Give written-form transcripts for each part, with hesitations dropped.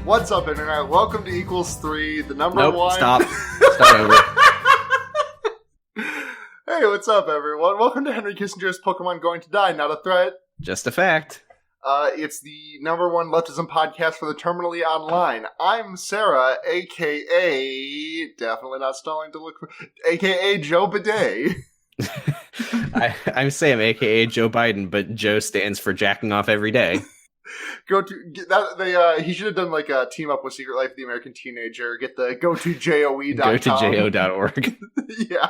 What's up, Internet? Welcome to Equals 3, the number one... Stop. Start over. Hey, what's up, everyone? Welcome to Henry Kissinger's Pokemon Going to Die, Not a Threat. Just a fact. It's the number one leftism podcast for the terminally online. I'm Sarah, a.k.a. Definitely not stalling to look for... a.k.a. Joe Bidet. I'm Sam, a.k.a. Joe Biden, but Joe stands for jacking off every day. He should have done like a team up with Secret Life of the American Teenager. Get the go to JOE.com. Go to jo.org. Yeah.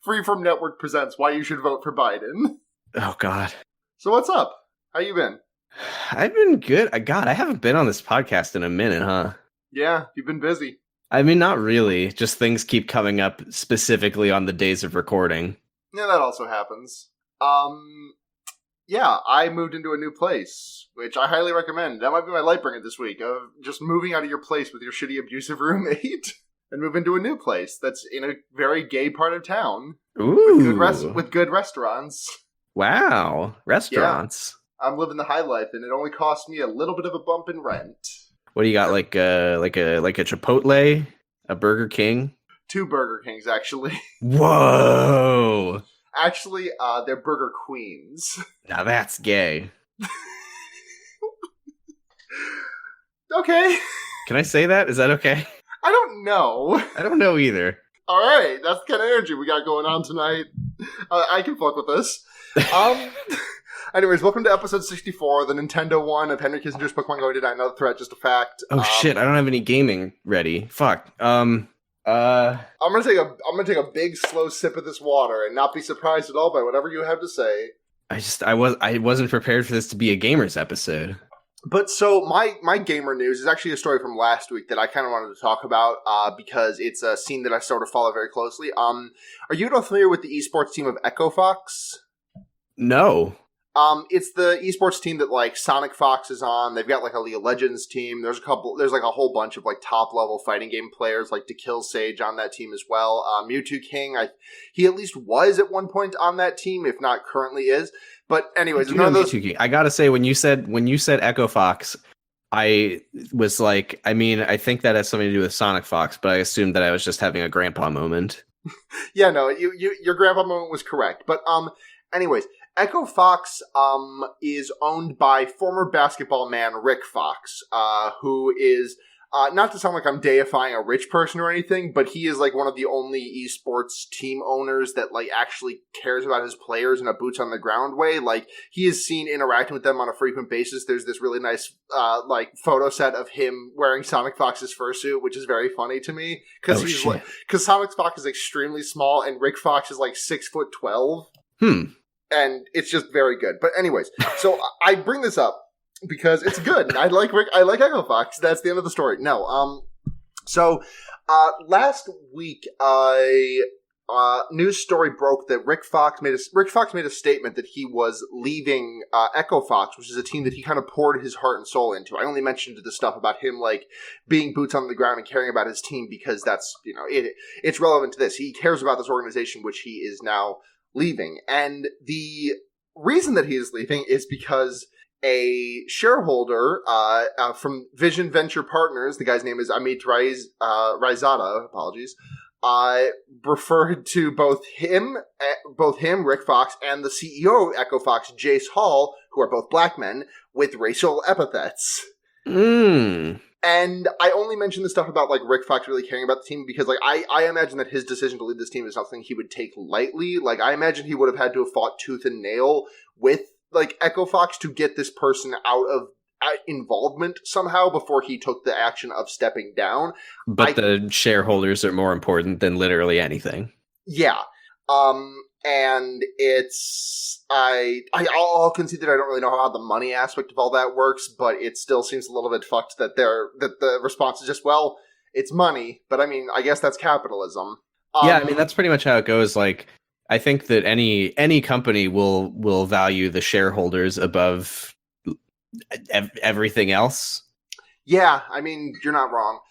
Free from Network presents Why You Should Vote for Biden. Oh, God. So what's up? How you been? I've been good. I haven't been on this podcast in a minute, huh? Yeah, you've been busy. I mean, not really. Just things keep coming up specifically on the days of recording. Yeah, that also happens. Yeah, I moved into a new place, which I highly recommend. That might be my light bringer this week, of just moving out of your place with your shitty abusive roommate and move into a new place that's in a very gay part of town. Ooh. With good restaurants. Wow. Restaurants. Yeah, I'm living the high life, and it only cost me a little bit of a bump in rent. What do you got, like a Chipotle? A Burger King? 2 Burger Kings, actually. Whoa! Actually, they're Burger Queens. Now that's gay. Okay. Can I say that? Is that okay? I don't know. I don't know either. Alright, that's the kind of energy we got going on tonight. I can fuck with this. Anyways, welcome to episode 64, the Nintendo one of Henry Kissinger's Pokemon Going to Die, Not a Threat, Just a Fact. Oh shit, I don't have any gaming ready. Fuck. I'm gonna take a big slow sip of this water and not be surprised at all by whatever you have to say. I wasn't prepared for this to be a gamers episode. But so my gamer news is actually a story from last week that I kind of wanted to talk about because it's a scene that I sort of follow very closely. Are you at all familiar with the esports team of Echo Fox? No. It's the esports team that like Sonic Fox is on. They've got like a League of Legends team. There's like a whole bunch of like top level fighting game players like To Kill Sage on that team as well. Mewtwo King, he at least was at one point on that team, if not currently is. But anyways, none of those. I gotta say, when you said Echo Fox, I was like, I mean, I think that has something to do with Sonic Fox, but I assumed that I was just having a grandpa moment. Yeah, no, your grandpa moment was correct. But anyways. Echo Fox is owned by former basketball man Rick Fox, who is, not to sound like I'm deifying a rich person or anything, but he is like one of the only esports team owners that like actually cares about his players in a boots on the ground way. Like, he is seen interacting with them on a frequent basis. There's this really nice like photo set of him wearing Sonic Fox's fursuit, which is very funny to me because Sonic Fox is extremely small and Rick Fox is like 6'12". And it's just very good. But anyways, so I bring this up because it's good. I like Echo Fox. That's the end of the story. No. So last week, news story broke that Rick Fox made a statement that he was leaving Echo Fox, which is a team that he kind of poured his heart and soul into. I only mentioned the stuff about him like being boots on the ground and caring about his team because that's, it's relevant to this. He cares about this organization, which he is now leaving. And the reason that he is leaving is because a shareholder from Vision Venture Partners, the guy's name is Amit Raizada, apologies, referred to both him, Rick Fox, and the CEO of Echo Fox, Jace Hall, who are both black men, with racial epithets. And I only mention this stuff about like Rick Fox really caring about the team because like I imagine that his decision to leave this team is something he would take lightly. Like, I imagine he would have had to have fought tooth and nail with like Echo Fox to get this person out of involvement somehow before he took the action of stepping down. But the shareholders are more important than literally anything. Yeah. And it's, I'll concede that I don't really know how the money aspect of all that works, but it still seems a little bit fucked that the response is just, well, it's money, but I mean, I guess that's capitalism. Yeah, I mean, that's pretty much how it goes. Like, I think that any company will value the shareholders above everything else. Yeah, I mean, you're not wrong.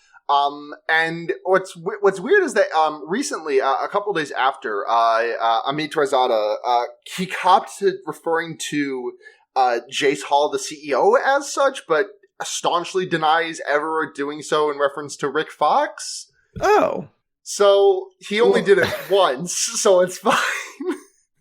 And what's weird is that recently, a couple days after Amit Razada, he copped to referring to Jace Hall, the CEO, as such, but staunchly denies ever doing so in reference to Rick Fox. Oh. So he only did it once, so it's fine.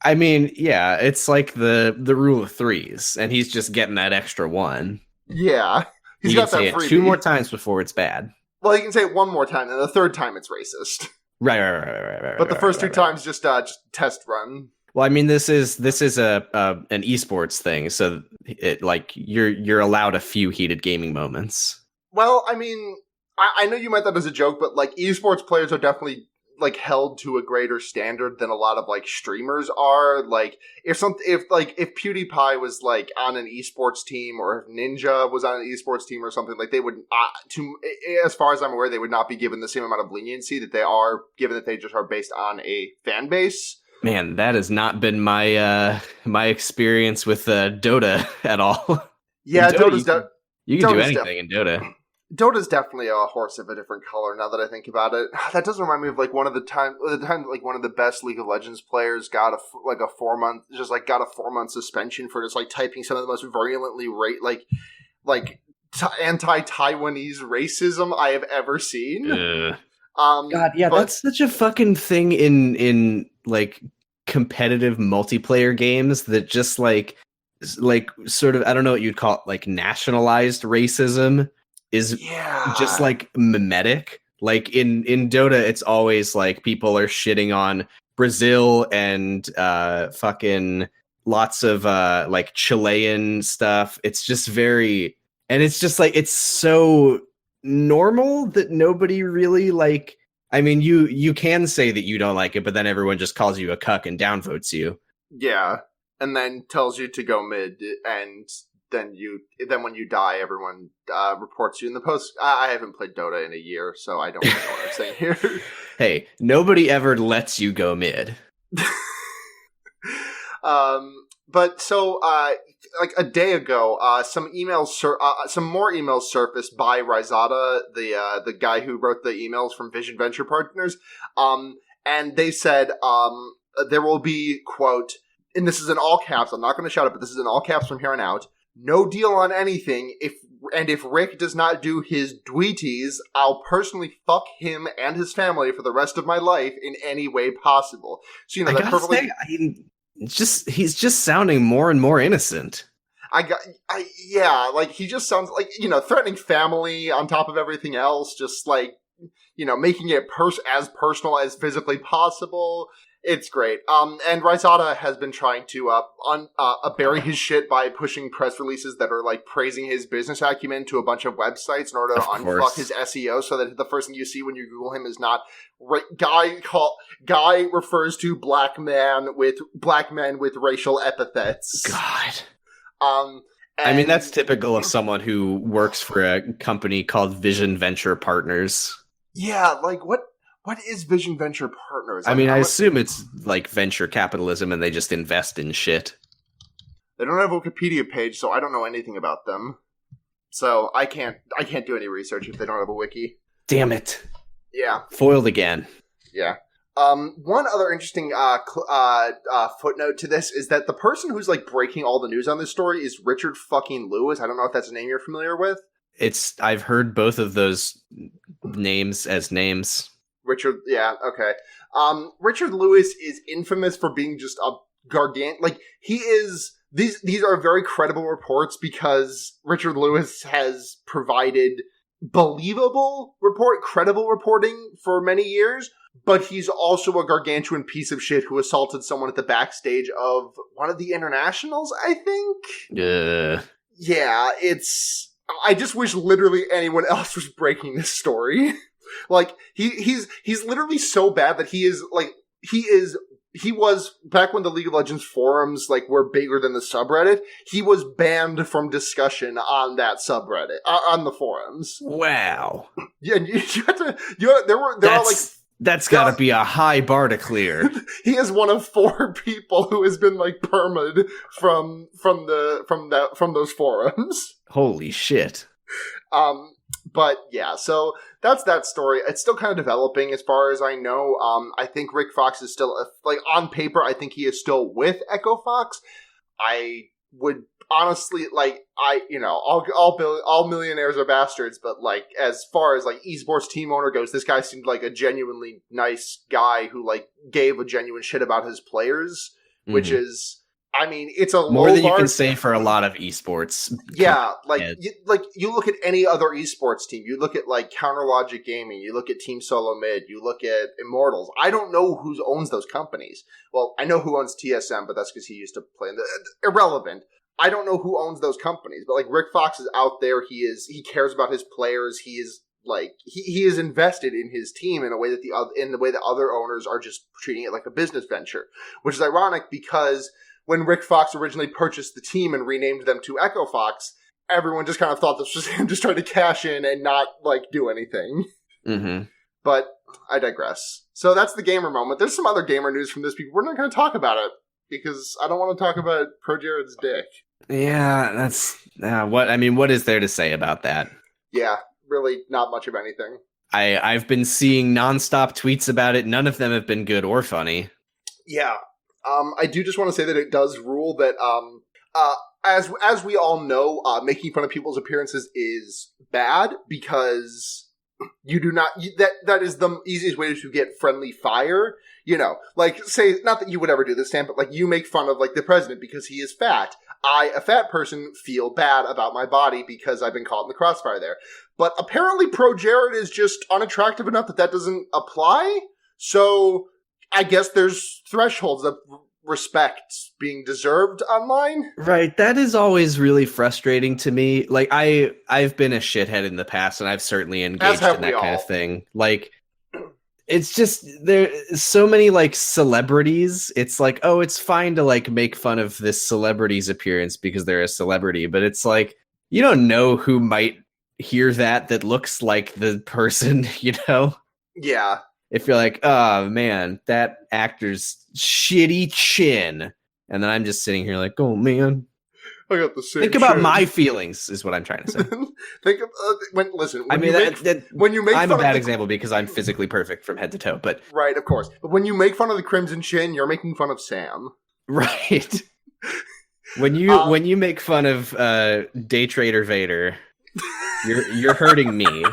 I mean, yeah, it's like the rule of threes, and he's just getting that extra one. Yeah. He's you got can say that freebie. it 2 more times before it's bad. Well, he can say it 1 more time, and the 3rd time it's racist. Right. But the first 2 times just test run. Well, I mean, this is an esports thing, so it like you're allowed a few heated gaming moments. Well, I mean, I know you meant that as a joke, but like esports players are definitely like held to a greater standard than a lot of like streamers are. Like if PewDiePie was like on an esports team, or if Ninja was on an esports team or something, like they would as far as I'm aware, they would not be given the same amount of leniency that they are given that they just are based on a fan base. Man, that has not been my my experience with Dota at all. Yeah, Dota, you can do anything in Dota. Dota's definitely a horse of a different color now that I think about it. That does remind me of like the time like one of the best League of Legends players got a 4-month suspension for just like typing some of the most virulently anti-Taiwanese racism I have ever seen. God, yeah, that's such a fucking thing in like competitive multiplayer games that just like sort of, I don't know what you'd call it, like nationalized racism is just like mimetic. Like in Dota, it's always like people are shitting on Brazil and fucking lots of like Chilean stuff. It's just very, and it's just like, it's so normal that nobody really like, I mean, you can say that you don't like it, but then everyone just calls you a cuck and downvotes you. Yeah, and then tells you to go mid, and then when you die, everyone reports you in the post. I haven't played Dota in a year, so I don't know what I'm saying here. Hey, nobody ever lets you go mid. But so, like a day ago, some more emails surfaced by Rizada, the guy who wrote the emails from Vision Venture Partners. And they said, there will be, quote, and this is in all caps, I'm not going to shout it, but this is in all caps from here on out, no deal on anything. If Rick does not do his dweeties, I'll personally fuck him and his family for the rest of my life in any way possible. So, you know, that's perfectly... he's just sounding more and more innocent. Yeah, like he just sounds like, you know, threatening family on top of everything else, just like, you know, making it as personal as physically possible. It's great. And Rizada has been trying to bury his shit by pushing press releases that are like praising his business acumen to a bunch of websites in order to unfuck his SEO, so that the first thing you see when you Google him is not guy refers to black men with racial epithets. God. I mean, that's typical of someone who works for a company called Vision Venture Partners. Yeah, like what is Vision Venture Partners? I mean, I assume it's like venture capitalism and they just invest in shit. They don't have a Wikipedia page, so I don't know anything about them. So I can't do any research if they don't have a wiki. Damn it. Yeah. Foiled again. Yeah. One other interesting footnote to this is that the person who's like breaking all the news on this story is Richard fucking Lewis. I don't know if that's a name you're familiar with. I've heard both of those names as names. Richard, yeah, okay. Richard Lewis is infamous for being just a gargantuan. Like, he is. These are very credible reports because Richard Lewis has provided credible reporting for many years. But he's also a gargantuan piece of shit who assaulted someone at the backstage of one of the internationals, I think. Yeah, I just wish literally anyone else was breaking this story. Like, he's literally so bad that he was, back when the League of Legends forums, like, were bigger than the subreddit, he was banned from discussion on that subreddit, on the forums. Wow. Yeah, that's gotta be a high bar to clear. He is one of 4 people who has been, like, perma'd from those forums. Holy shit. But yeah, so that's that story. It's still kind of developing as far as I know. I think Rick Fox is still, like, on paper, I think he is still with Echo Fox. I honestly, like, all millionaires are bastards, but, like, as far as, like, esports team owner goes, this guy seemed like a genuinely nice guy who, like, gave a genuine shit about his players, which is, I mean, it's a more than you can say for a lot of esports. Yeah, you look at any other esports team. You look at, like, Counter Logic Gaming. You look at Team Solo Mid. You look at Immortals. I don't know who owns those companies. Well, I know who owns TSM, but that's because he used to play in the irrelevant. I don't know who owns those companies, but, like, Rick Fox is out there. He cares about his players. He is, like, he is invested in his team in a way that other owners are just treating it like a business venture, which is ironic because when Rick Fox originally purchased the team and renamed them to Echo Fox, everyone just kind of thought this was him just trying to cash in and not, like, do anything. Mm-hmm. But I digress. So that's the gamer moment. There's some other gamer news from this week. We're not going to talk about it because I don't want to talk about Pro Jared's dick. Yeah, that's what is there to say about that? Yeah, really not much of anything. I've been seeing nonstop tweets about it. None of them have been good or funny. Yeah. I do just want to say that it does rule that, as we all know, making fun of people's appearances is bad because you do not, that is the easiest way to get friendly fire. You know, like, say, not that you would ever do this, Sam, but, like, you make fun of, like, the president because he is fat. I, a fat person, feel bad about my body because I've been caught in the crossfire there. But apparently Pro Jared is just unattractive enough that doesn't apply. So I guess there's thresholds of respect being deserved online. Right. That is always really frustrating to me. Like, I've been a shithead in the past, and I've certainly engaged in that kind of thing. Like, it's just, there's so many, like, celebrities. It's like, oh, it's fine to, like, make fun of this celebrity's appearance because they're a celebrity. But it's like, you don't know who might hear that looks like the person, you know? Yeah. If you're like, oh man, that actor's shitty chin. And then I'm just sitting here like, oh man. I got the same Think about my feelings is what I'm trying to say. Think of, when you make I'm fun a bad of example because I'm physically perfect from head to toe, but right, of course. But when you make fun of the Crimson Chin, you're making fun of Sam. Right. When you make fun of Day Trader Vader, you're hurting me.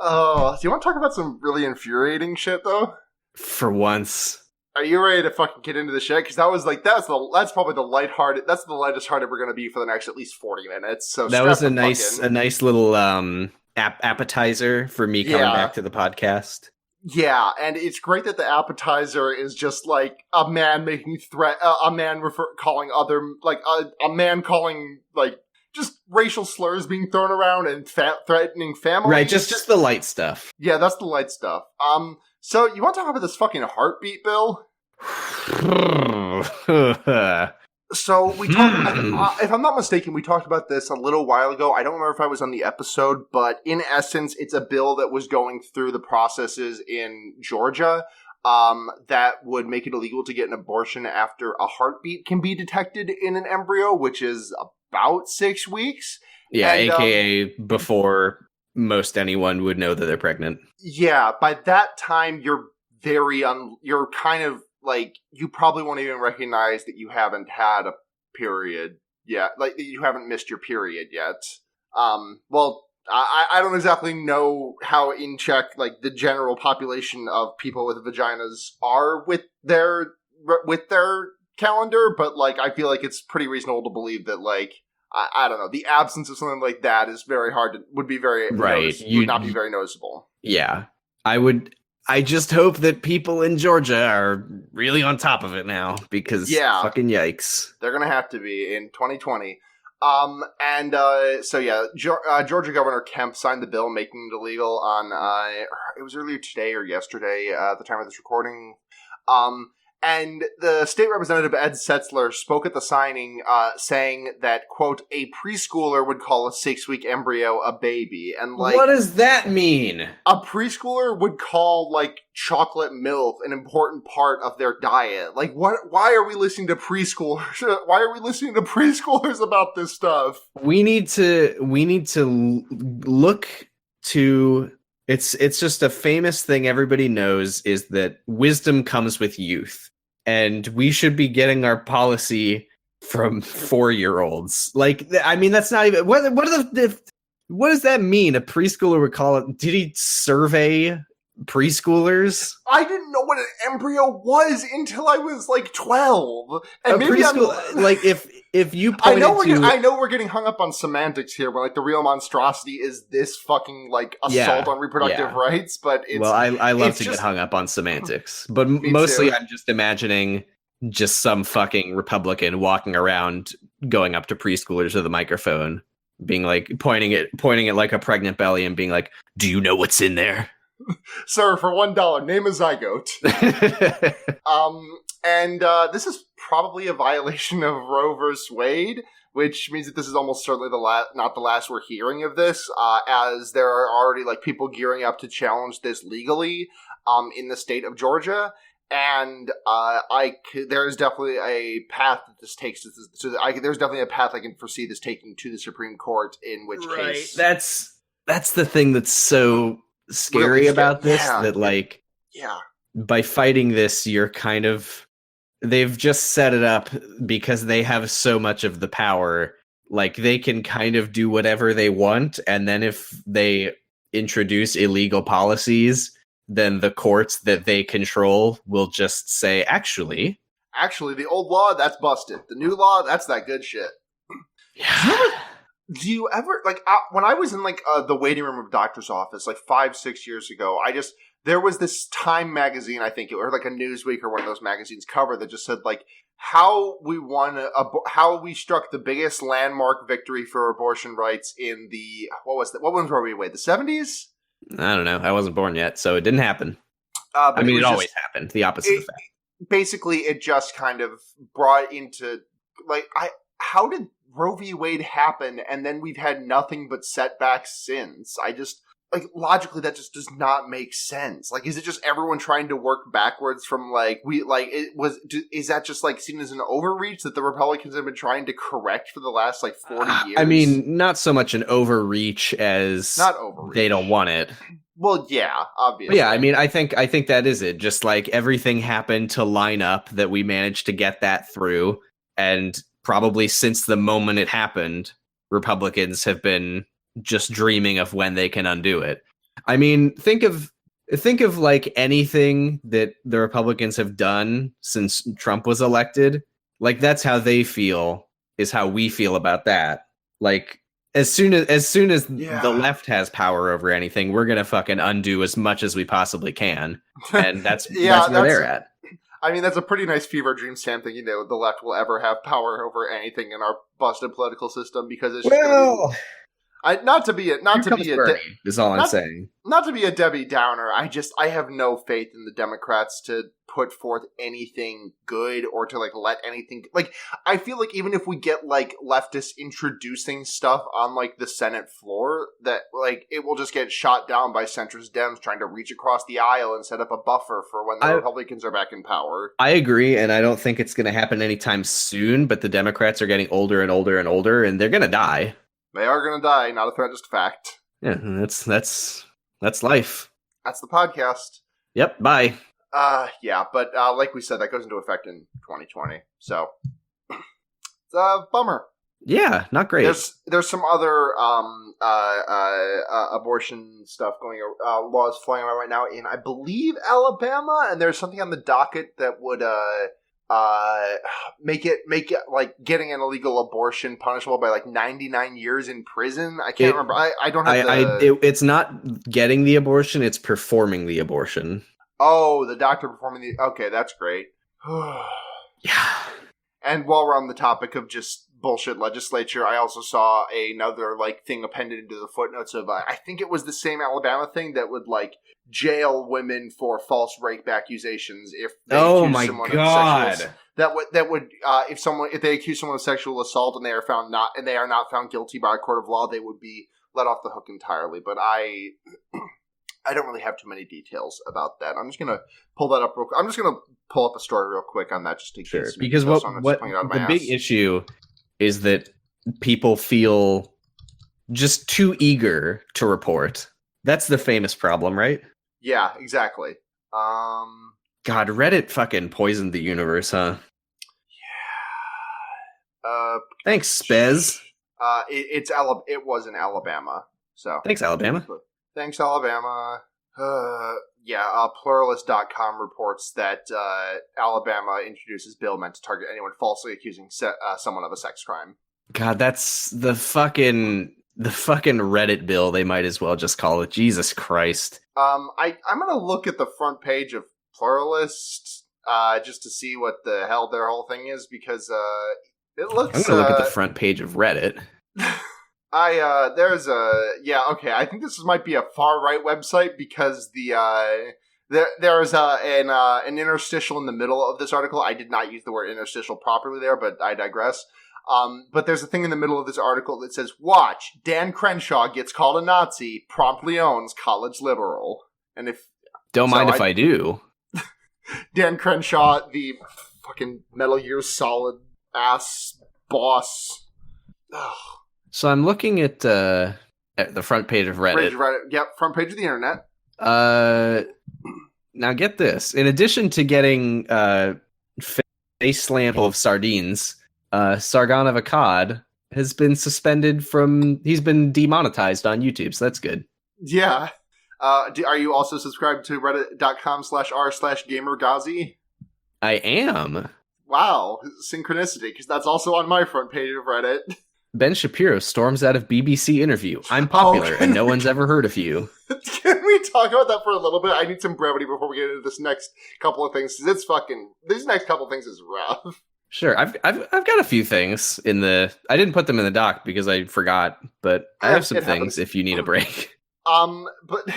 Oh, do you want to talk about some really infuriating shit though? For once. Are you ready to fucking get into the shit? Because that's probably the lighthearted. That's the lightest hearted we're going to be for the next at least 40 minutes. So that was a nice little appetizer for me coming back to the podcast. Yeah, and it's great that the appetizer is just like a man making calling other, like a man calling, like, just racial slurs being thrown around and threatening families. Right, just the light stuff. Yeah, that's the light stuff. So you want to talk about this fucking heartbeat bill? So we talked, if I'm not mistaken, we talked about this a little while ago. I don't remember if I was on the episode, but in essence, it's a bill that was going through the processes in Georgia that would make it illegal to get an abortion after a heartbeat can be detected in an embryo, which is about 6 weeks. Yeah, and, aka before most anyone would know that they're pregnant. Yeah, by that time, you're you're kind of like, you probably won't even recognize that you haven't had a period yet. Like, you haven't missed your period yet. Well, I don't exactly know how in check, like, the general population of people with vaginas are with their calendar, but, like, I feel like it's pretty reasonable to believe that, like, I don't know, the absence of something like that is very hard would not be very noticeable. Yeah. I just hope that people in Georgia are really on top of it now, because fucking yikes. They're going to have to be in 2020. Georgia Governor Kemp signed the bill making it illegal on, it was earlier today or yesterday at the time of this recording. And the state representative, Ed Setzler, spoke at the signing saying that, quote, a preschooler would call a 6-week embryo a baby. And, like, what does that mean? A preschooler would call, like, chocolate milk an important part of their diet. Like, why are we listening to preschoolers? Why are we listening to preschoolers about this stuff? We need to look to... It's just a famous thing everybody knows, is that wisdom comes with youth. And we should be getting our policy from 4-year-olds. Like, I mean, that's not even what does that mean? A preschooler would call it. Did he survey preschoolers? I didn't know what an embryo was until I was like 12. And maybe like if you I know we're getting hung up on semantics here, but like the real monstrosity is this fucking like assault on reproductive rights. But it's, well, I love to get hung up on semantics, but mostly too. I'm just imagining just some fucking Republican walking around, going up to preschoolers with a microphone, being like pointing it like a pregnant belly, and being like, "Do you know what's in there?" Sir, for $1, name a zygote. And this is probably a violation of Roe versus Wade, which means that this is almost certainly not the last we're hearing of this, as there are already like people gearing up to challenge this legally in the state of Georgia. And there's definitely a path that this takes. There's definitely a path I can foresee this taking to the Supreme Court. In which case, that's the thing that's so scary really about this. That like, by fighting this, you're kind of, they've just set it up because they have so much of the power. Like, they can kind of do whatever they want, and then if they introduce illegal policies, then the courts that they control will just say, actually, the old law, that's busted. The new law, that's that good shit. Yeah. Do you ever, like, when I was in, like, the waiting room of a doctor's office, like, 5-6 years ago, there was this Time magazine, I think, or like a Newsweek or one of those magazines cover that just said, like, how we struck the biggest landmark victory for abortion rights in the, what ones were we with, the 70s? I don't know. I wasn't born yet, so it didn't happen. I mean, it always happened. The opposite effect. Basically, it just kind of brought into, like, how did Roe v. Wade happen, and then we've had nothing but setbacks since? Like, logically, that just does not make sense. Like, is it just everyone trying to work backwards from, like, is that just, like, seen as an overreach that the Republicans have been trying to correct for the last, like, 40 years? I mean, not so much an overreach as not overreach. They don't want it. Well, yeah, obviously. But yeah, I mean, I think that is it. Just, like, everything happened to line up that we managed to get that through, and probably since the moment it happened, Republicans have been just dreaming of when they can undo it. I mean, think of like anything that the Republicans have done since Trump was elected. Like, that's how they feel, is how we feel about that. Like, as soon as the left has power over anything, we're gonna fucking undo as much as we possibly can. And that's that's where they're at. I mean, that's a pretty nice fever dream, Sam, thinking that the left will ever have power over anything in our busted political system, because it's just not to be a Debbie Downer. I have no faith in the Democrats to put forth anything good, or to, like, let anything, like, I feel like even if we get, like, leftists introducing stuff on, like, the Senate floor, that, like, it will just get shot down by centrist Dems trying to reach across the aisle and set up a buffer for when the Republicans are back in power. I agree, and I don't think it's going to happen anytime soon, but the Democrats are getting older and older and older, and they're going to die. They are going to die, not a threat, just a fact. Yeah, that's life. That's the podcast. Yep, bye. Yeah, but like we said, that goes into effect in 2020, so it's a bummer. Yeah, not great. There's some other abortion stuff laws flying around right now in, I believe, Alabama, and there's something on the docket that would make it like getting an illegal abortion punishable by like 99 years in prison. I can't remember. I don't have it's not getting the abortion, it's performing the abortion. Oh, the doctor performing the... Okay, that's great. Yeah. And while we're on the topic of just bullshit legislature, I also saw another, like, thing appended into the footnotes of, I think it was the same Alabama thing that would, like, jail women for false rape accusations if they accuse someone of sexual... That would if they accuse someone of sexual assault and they are not found guilty by a court of law, they would be let off the hook entirely. But I don't really have too many details about that. I'm just going to pull that up real quick. I'm just going to pull up a story real quick on that just in case. Because what the big issue is that people feel just too eager to report. That's the famous problem, right? Yeah, exactly. God, Reddit fucking poisoned the universe, huh? Thanks, Spez. It was in Alabama. So thanks, Alabama. Thanks, Alabama. Pluralist.com reports that Alabama introduces bill meant to target anyone falsely accusing someone of a sex crime. God, that's the fucking Reddit bill. They might as well just call it. Jesus Christ. I'm gonna look at the front page of Pluralist just to see what the hell their whole thing is, because it looks. I'm gonna look at the front page of Reddit. I think this might be a far right website, because there is an interstitial in the middle of this article. I did not use the word interstitial properly there, but I digress. But there's a thing in the middle of this article that says, "Watch, Dan Crenshaw gets called a Nazi, promptly owns college liberal." And if I do. Dan Crenshaw, the fucking Metal Gear Solid ass boss. Ugh. So I'm looking at the front page of Reddit. Yep, front page of the internet. Now get this. In addition to getting face slam of sardines, Sargon of Akkad has been suspended he's been demonetized on YouTube, so that's good. Yeah. Are you also subscribed to reddit.com/r/gamergazi? I am. Wow, synchronicity, because that's also on my front page of Reddit. Ben Shapiro storms out of BBC interview. I'm popular, and no one's ever heard of you. Can we talk about that for a little bit? I need some brevity before we get into this next couple of things, because these next couple of things is rough. Sure, I've got a few things in the. I didn't put them in the doc because I forgot, but I have some things if you need a break. But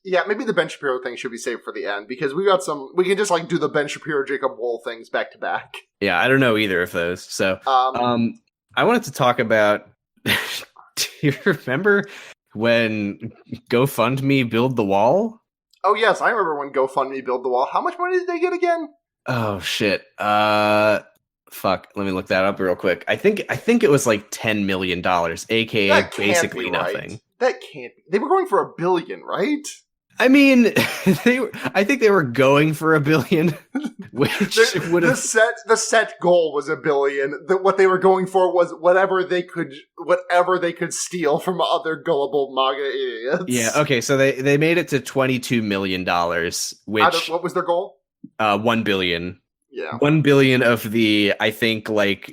yeah, maybe the Ben Shapiro thing should be saved for the end, because we got some. We can just do the Ben Shapiro Jacob Wool things back to back. Yeah, I don't know either of those. So, I wanted to talk about. Do you remember when GoFundMe build the wall? Oh yes, I remember when GoFundMe build the wall. How much money did they get again? Oh shit. Fuck. Let me look that up real quick. I think it was like $10 million, aka basically nothing. That can't be. They were going for $1 billion, right? I mean, I think they were going for $1 billion, which would have the set goal was $1 billion. What they were going for was whatever they could steal from other gullible MAGA idiots. Yeah. Okay. So they made it to $22 million, which what was their goal? $1 billion. Yeah. 1 billion of the, I think,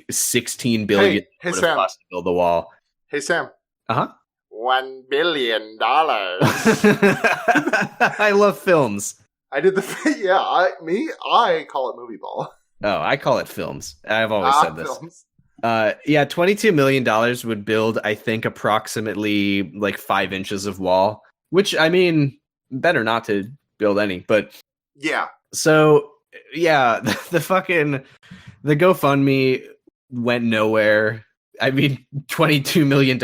16 billion. Hey Sam. To build the wall. Hey Sam. Uh-huh. $1 billion. I love films. I did I call it movie ball. Oh, I call it films. I've always said this. Films. $22 million would build, I think, approximately 5 inches of wall, which, I mean, better not to build any, but yeah. So yeah, the GoFundMe went nowhere. I mean, $22 million,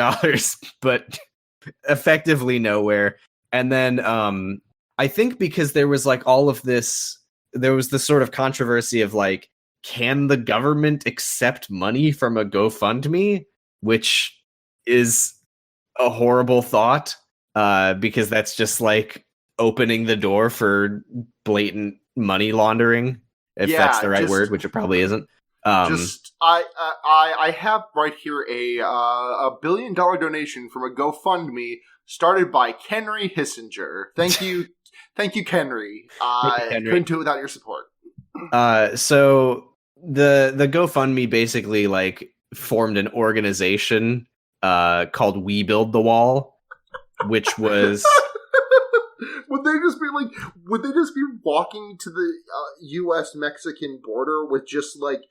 but effectively nowhere. And then I think because there was all of this, there was this sort of controversy of can the government accept money from a GoFundMe? Which is a horrible thought, because that's just opening the door for blatant money laundering, if that's the right word, which it probably isn't. I have right here a $1 billion donation from a GoFundMe started by Kenry Hissinger. Thank you, Kenry. Couldn't do it without your support. So the GoFundMe basically formed an organization called We Build the Wall, which was. Would they just be walking to the U.S.-Mexican border with just a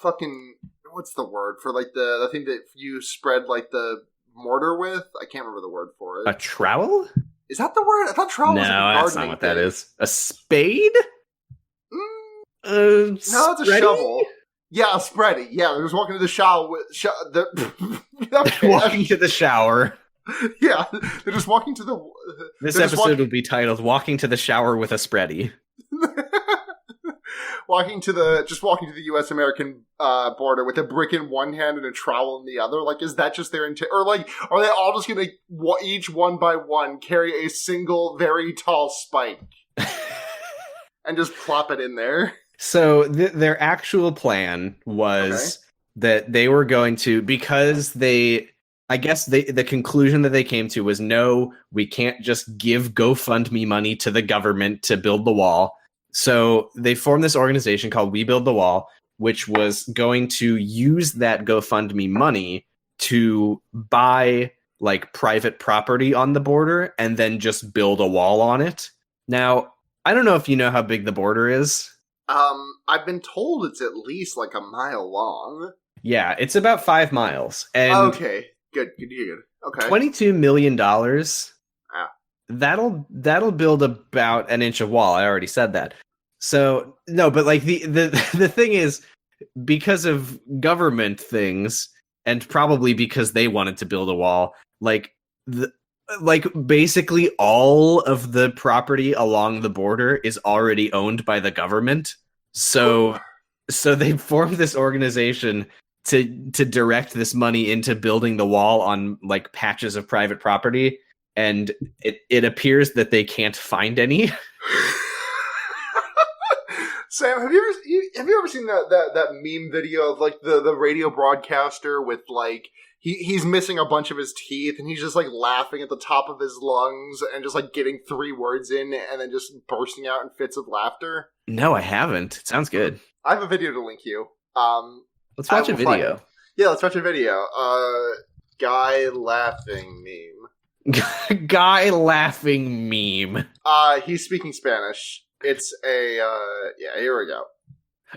fucking, what's the word for the thing that you spread the mortar with? I can't remember the word for it. A trowel? Is that the word? I thought trowel was a gardening that's not what that is. A spade? No, it's a shovel. Yeah, a spready. Yeah, they're just walking to the shower walking to the shower. Yeah, they're just walking to the. This episode will be titled "Walking to the Shower with a Spready." walking to the U.S.-American border with a brick in one hand and a trowel in the other. Is that just their intent? Or are they all just going to each one by one carry a single very tall spike and just plop it in there? So their actual plan was that they were going to, because the conclusion that they came to was, no, we can't just give GoFundMe money to the government to build the wall. So they formed this organization called We Build the Wall, which was going to use that GoFundMe money to buy like private property on the border and then just build a wall on it. Now, I don't know if you know how big the border is. I've been told it's at least like a mile long. Yeah, it's about 5 miles. And okay, good. Okay, $22 million. Ah. That'll build about an inch of wall. I already said that. So no, but like the thing is, because of government things, and probably because they wanted to build a wall, like basically all of the property along the border is already owned by the government. So they formed this organization to direct this money into building the wall on like patches of private property, and it appears that they can't find any. Sam, have you ever seen that meme video of like the radio broadcaster with like he's missing a bunch of his teeth and he's just like laughing at the top of his lungs and just like getting 3 words in and then just bursting out in fits of laughter? No, I haven't. It sounds good. I have a video to link you. Let's watch a video. Yeah, let's watch a video. Guy laughing meme. Guy laughing meme. He's speaking Spanish. It's a, yeah, here we go.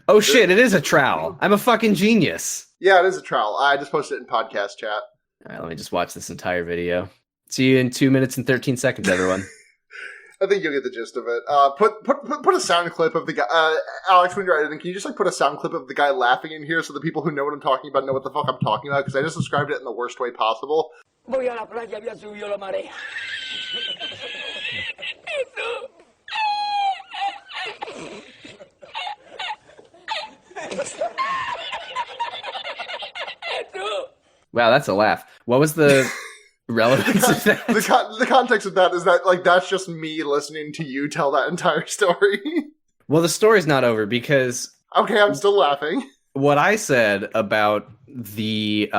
Oh shit, it is a trowel. I'm a fucking genius. Yeah, it is a trowel. I just posted it in podcast chat. Alright, let me just watch this entire video. See you in 2 minutes and 13 seconds, everyone. I think you'll get the gist of it. Put a sound clip of the guy. Alex, when you're editing, can you just like put a sound clip of the guy laughing in here so the people who know what I'm talking about know what the fuck I'm talking about? Because I just described it in the worst way possible. Voy a la playa, había subido la marea. Wow, that's a laugh. What was the relevance of that? The context of that is that like that's just me listening to you tell that entire story. Well, the story's not over because okay, I'm still laughing. What I said about the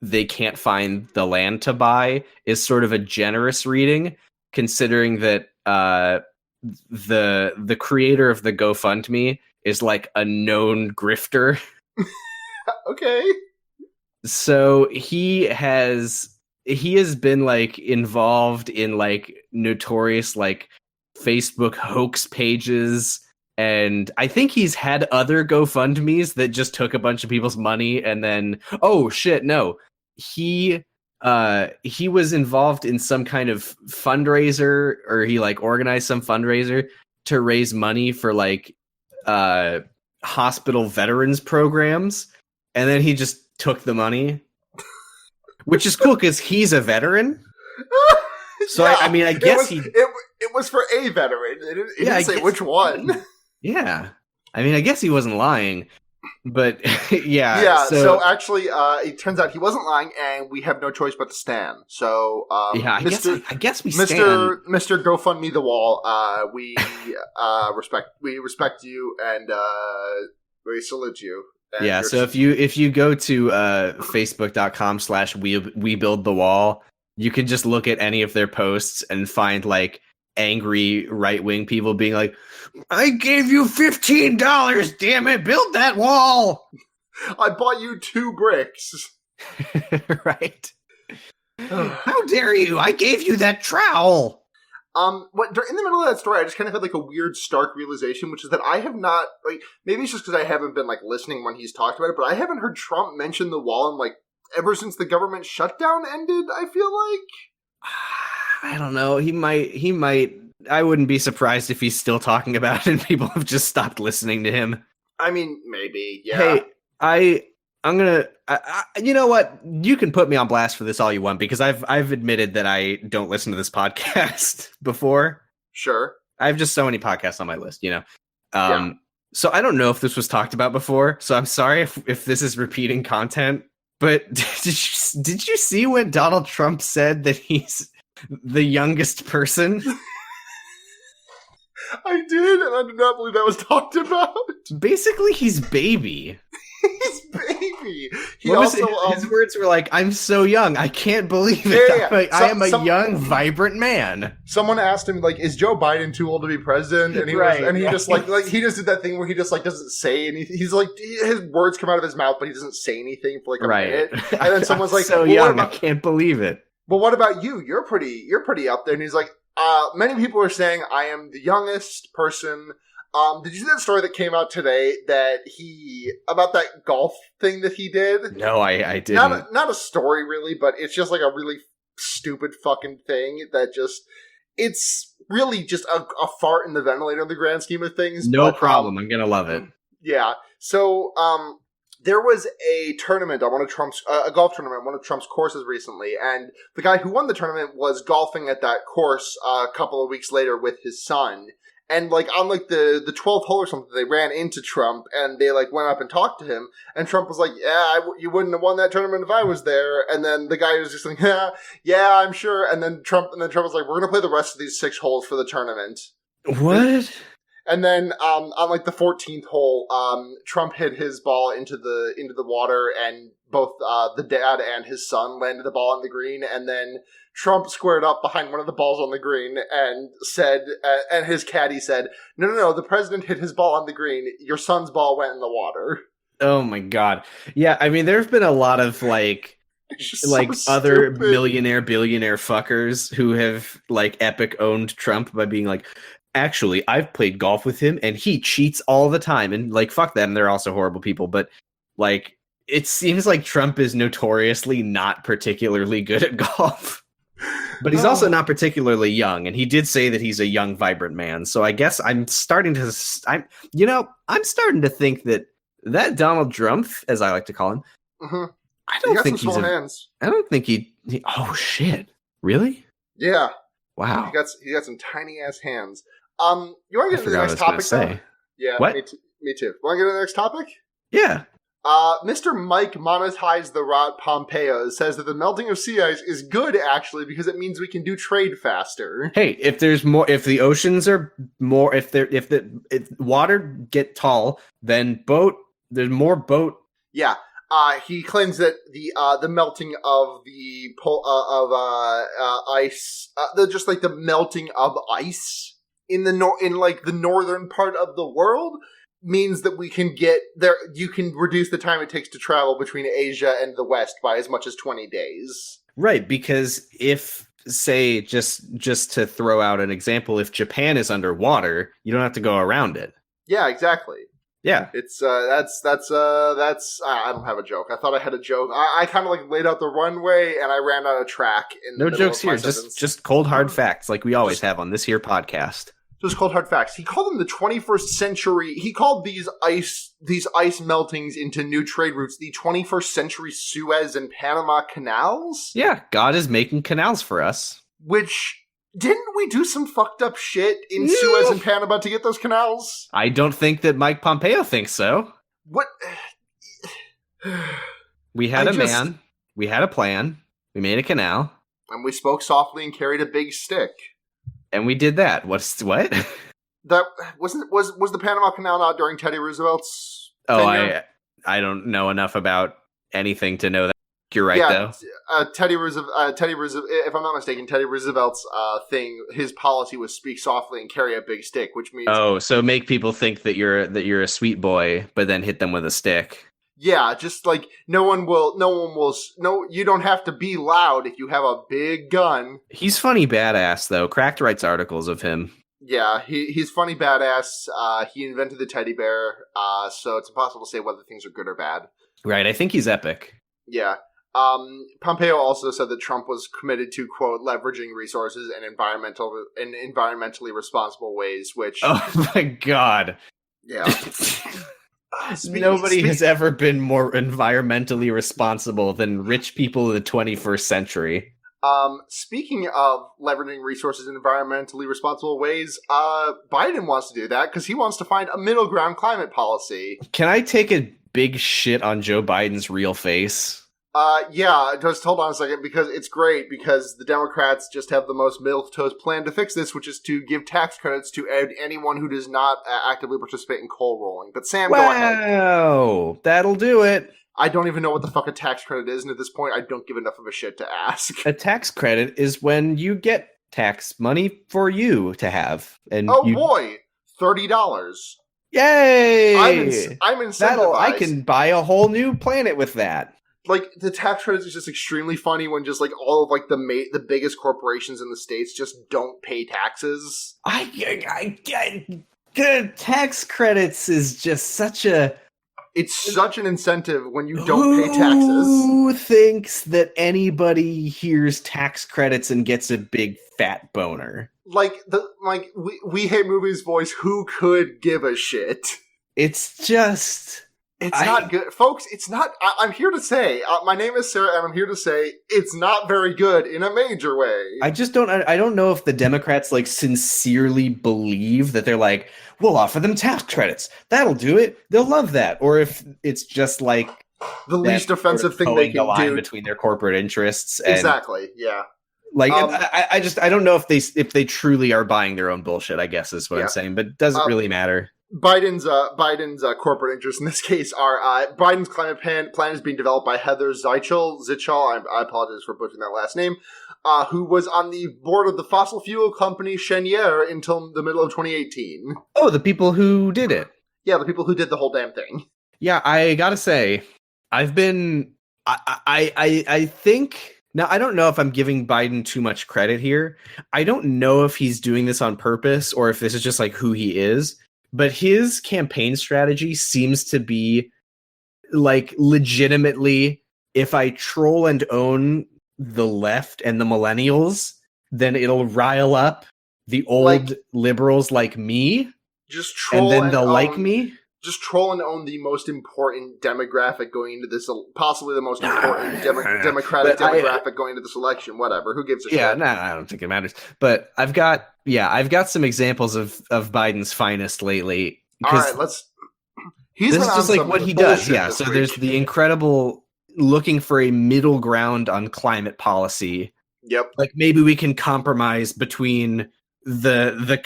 they can't find the land to buy is sort of a generous reading, considering that the creator of the GoFundMe is like a known grifter. Okay. So he has been like involved in like notorious like Facebook hoax pages, and I think he's had other GoFundMes that just took a bunch of people's money and then oh shit no, he was involved in some kind of fundraiser, or he like organized some fundraiser to raise money for like hospital veterans programs, and then he just took the money, which is cool because he's a veteran. So yeah, I mean, I guess it was for a veteran. It didn't say which one. Yeah, I mean, I guess he wasn't lying, but yeah. Yeah. So actually, it turns out he wasn't lying, and we have no choice but to stand. So yeah, I guess we stand. Mr. GoFundMe the wall. We respect you, and we salute you. Yeah, so if you go to facebook.com/we build the wall, you can just look at any of their posts and find like angry right-wing people being like, I gave you $15, damn it, build that wall. I bought you 2 bricks. Right. How dare you? I gave you that trowel. In the middle of that story, I just kind of had like a weird, stark realization, which is that I have not, like, maybe it's just because I haven't been like listening when he's talked about it, but I haven't heard Trump mention the wall in like ever since the government shutdown ended. I feel like I don't know. He might. I wouldn't be surprised if he's still talking about it and people have just stopped listening to him. I mean, maybe. Yeah. Hey, I'm gonna. You know what? You can put me on blast for this all you want, because I've admitted that I don't listen to this podcast before. Sure. I have just so many podcasts on my list, you know. So I don't know if this was talked about before. So I'm sorry if this is repeating content. But did you see when Donald Trump said that he's the youngest person? I did, and I did not believe that was talked about. Basically, he's baby. He's baby. He also his words were like, "I'm so young, I can't believe it. Yeah. I am a young, vibrant man." Someone asked him, like, "Is Joe Biden too old to be president?" And he just he just did that thing where he just like doesn't say anything. He's like, his words come out of his mouth, but he doesn't say anything for like a minute. And then someone's like, "So young, I can't believe it." Well, what about you? You're pretty up there. And he's like, many people are saying I am the youngest person. Did you see that story that came out today about that golf thing that he did? No, I didn't. Not a story really, but it's just like a really stupid fucking thing that it's really just a fart in the ventilator in the grand scheme of things. No problem. I'm going to love it. Yeah. So, there was a tournament on one of Trump's, a golf tournament on one of Trump's courses recently, and the guy who won the tournament was golfing at that course a couple of weeks later with his son. And, like, on, like, the 12th hole or something, they ran into Trump, and they, like, went up and talked to him, and Trump was like, yeah, you wouldn't have won that tournament if I was there, and then the guy was just like, yeah, I'm sure, and then Trump was like, we're gonna play the rest of these 6 holes for the tournament. What? And then, on, like, the 14th hole, Trump hit his ball into the water, and both, the dad and his son landed the ball on the green, and then Trump squared up behind one of the balls on the green and said, and his caddy said, no, the president hit his ball on the green, your son's ball went in the water. Oh my god. Yeah, I mean, there have been a lot of, like other billionaire fuckers who have, like, epic owned Trump by being like, actually, I've played golf with him, and he cheats all the time, and, like, fuck them, they're also horrible people, but, like, it seems like Trump is notoriously not particularly good at golf. But he's also not particularly young, and he did say that he's a young, vibrant man. So I guess I'm starting to think that Donald Trump, as I like to call him, I don't think he's hands. I don't think he. Oh shit! Really? Yeah. Wow. He got some tiny ass hands. You want to get into the next topic? Say. Yeah. What? Me too. Want to get into the next topic? Yeah. Mr. Mike monetized the Rod Pompeo says that the melting of sea ice is good, actually, because it means we can do trade faster. Hey, if the oceans are more, if water get tall, then there's more boat. Yeah. He claims that the melting of the ice, just like the melting of ice in the northern part of the world, means that we can get there. You can reduce the time it takes to travel between Asia and the West by as much as 20 days. Right, because if, say, just to throw out an example, if Japan is underwater, you don't have to go around it. Yeah, exactly. Yeah, it's that's I don't have a joke. I thought I had a joke. I kind of like laid out the runway and I ran out of track. No jokes here. Just cold hard facts, like we always have on this here podcast. Just cold hard facts. He called them the 21st century. He called these ice meltings into new trade routes the 21st century Suez and Panama canals. Yeah, God is making canals for us. Which, didn't we do some fucked up shit in Suez and Panama to get those canals? I don't think that Mike Pompeo thinks so. What? We had man. We had a plan. We made a canal. And we spoke softly and carried a big stick. And we did that. What? That was the Panama Canal not during Teddy Roosevelt's tenure? I don't know enough about anything to know that. You're right, though. Teddy Roosevelt, if I'm not mistaken, Teddy Roosevelt's thing, his policy was speak softly and carry a big stick, which means so make people think that you're a sweet boy, but then hit them with a stick. Yeah, just like you don't have to be loud if you have a big gun. He's funny badass, though. Cracked writes articles of him. Yeah, he's funny badass. He invented the teddy bear, so it's impossible to say whether things are good or bad. Right, I think he's epic. Yeah. Pompeo also said that Trump was committed to, quote, leveraging resources in environmentally responsible ways, which... Oh my god. Yeah. Nobody has ever been more environmentally responsible than rich people in the 21st century. Speaking of leveraging resources in environmentally responsible ways, Biden wants to do that because he wants to find a middle ground climate policy. Can I take a big shit on Joe Biden's real face? Yeah, just hold on a second, because it's great, because the Democrats just have the most milquetoast plan to fix this, which is to give tax credits to anyone who does not actively participate in coal rolling. But Sam, go ahead. Wow, that'll do it. I don't even know what the fuck a tax credit is, and at this point, I don't give enough of a shit to ask. A tax credit is when you get tax money for you to have. And boy, $30. Yay! I'm incentivized. I can buy a whole new planet with that. Like, the tax credits is just extremely funny when just, like, all of, like, the biggest corporations in the States just don't pay taxes. The tax credits is just such a... It's such an incentive when you don't pay taxes. Who thinks that anybody hears tax credits and gets a big fat boner? We hate movies voice, who could give a shit? It's just... It's not good. Folks, it's not... I'm here to say, my name is Sarah, and I'm here to say, it's not very good in a major way. I don't know if the Democrats, like, sincerely believe that they're like, we'll offer them tax credits. That'll do it. They'll love that. Or if it's just, like... the least offensive thing they can do. Between their corporate interests. Exactly, yeah. Like, I don't know if they truly are buying their own bullshit, I guess is what I'm saying, but it doesn't really matter. Biden's corporate interests in this case are Biden's climate plan is being developed by Heather Zitchell. I apologize for butchering that last name. Who was on the board of the fossil fuel company Cheniere until the middle of 2018. Oh, the people who did it. Yeah, the people who did the whole damn thing. Yeah, I gotta say, I think. Now, I don't know if I'm giving Biden too much credit here. I don't know if he's doing this on purpose or if this is just like who he is. But his campaign strategy seems to be like legitimately, if I troll and own the left and the millennials, then it'll rile up the old liberals like me. Just troll and then they'll like me. Just troll and own the most important demographic going into this, possibly the most important democratic demographic going into this election. Whatever, who gives a shit? Yeah, I don't think it matters. But I've got some examples of Biden's finest lately. All right, let's. This is just like what he does. Yeah, so there's the incredible looking for a middle ground on climate policy. Yep. Like maybe we can compromise between the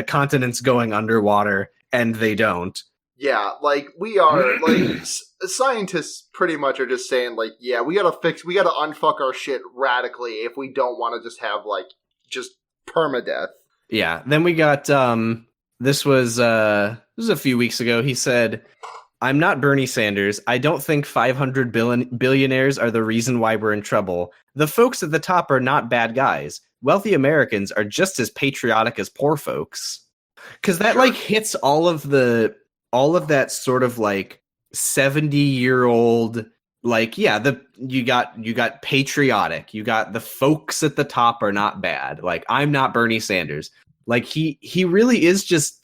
continents going underwater and they don't. Yeah, like we are, like scientists pretty much are just saying, like, yeah, we gotta unfuck our shit radically if we don't want to just have like just permadeath. Yeah. Then we got this was a few weeks ago. He said, "I'm not Bernie Sanders. I don't think 500 billionaires are the reason why we're in trouble. The folks at the top are not bad guys. Wealthy Americans are just as patriotic as poor folks." Because that like hits all of that sort of like 70-year-old, like, yeah, you got patriotic, you got the folks at the top are not bad. Like, I'm not Bernie Sanders. Like he really is just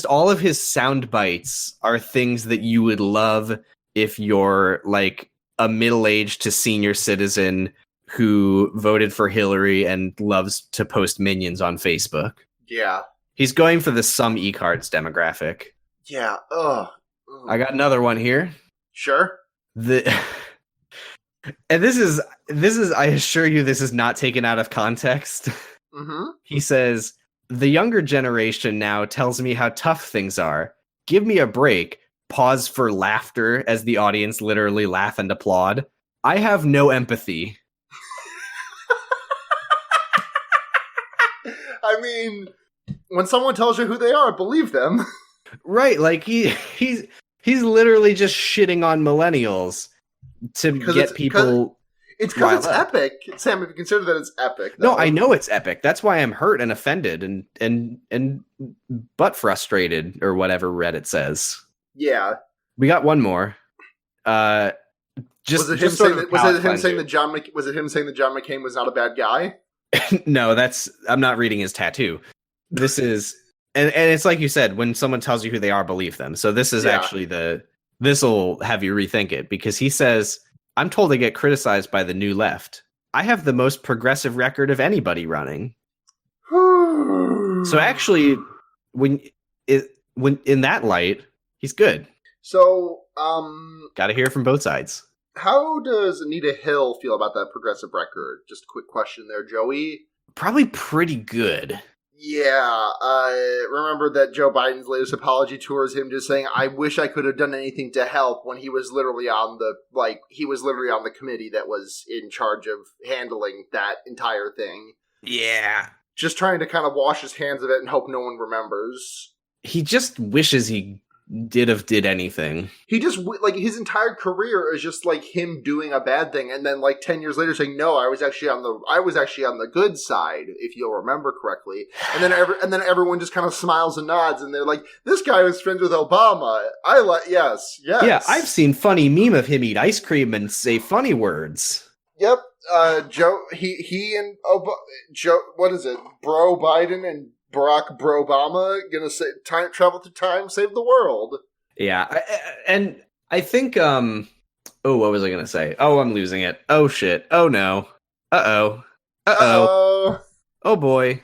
all of his sound bites are things that you would love if you're like a middle-aged to senior citizen who voted for Hillary and loves to post minions on Facebook. Yeah. He's going for the some e-cards demographic. Yeah. Ugh. I got another one here. Sure. And this is I assure you this is not taken out of context. Mm-hmm. He says, "The younger generation now tells me how tough things are. Give me a break." Pause for laughter as the audience literally laugh and applaud. "I have no empathy." I mean, when someone tells you who they are, believe them. Right, like he's literally just shitting on millennials to get people. It's because it's epic, Sam. If you consider that it's epic, though. No, I know it's epic. That's why I'm hurt and offended and butt frustrated or whatever Reddit says. Yeah, we got one more. Was it him saying that John McCain was not a bad guy? No, I'm not reading his tattoo. This is. And it's like you said, when someone tells you who they are, believe them. So this is actually this'll have you rethink it, because he says, "I'm told I get criticized by the new left. I have the most progressive record of anybody running." So actually, when in that light, he's good. So, got to hear from both sides. How does Anita Hill feel about that progressive record? Just a quick question there, Joey. Probably pretty good. Yeah, remember that Joe Biden's latest apology tour is him just saying, "I wish I could have done anything to help," when he was literally on the committee that was in charge of handling that entire thing. Yeah. Just trying to kind of wash his hands of it and hope no one remembers. He just wishes he did anything. He just, like, his entire career is just, like, him doing a bad thing, and then, like, 10 years later saying, "No, I was actually on the good side," if you'll remember correctly. And then everyone just kind of smiles and nods, and they're like, "This guy was friends with Obama. Yes. Yeah, I've seen funny meme of him eat ice cream and say funny words." Yep. Joe, he and Joe, what is it? Bro Biden and Barack Bro Obama gonna say travel through time, save the world. Yeah, and I think what was I gonna say? Oh, I'm losing it. Oh shit. Oh no. Oh boy.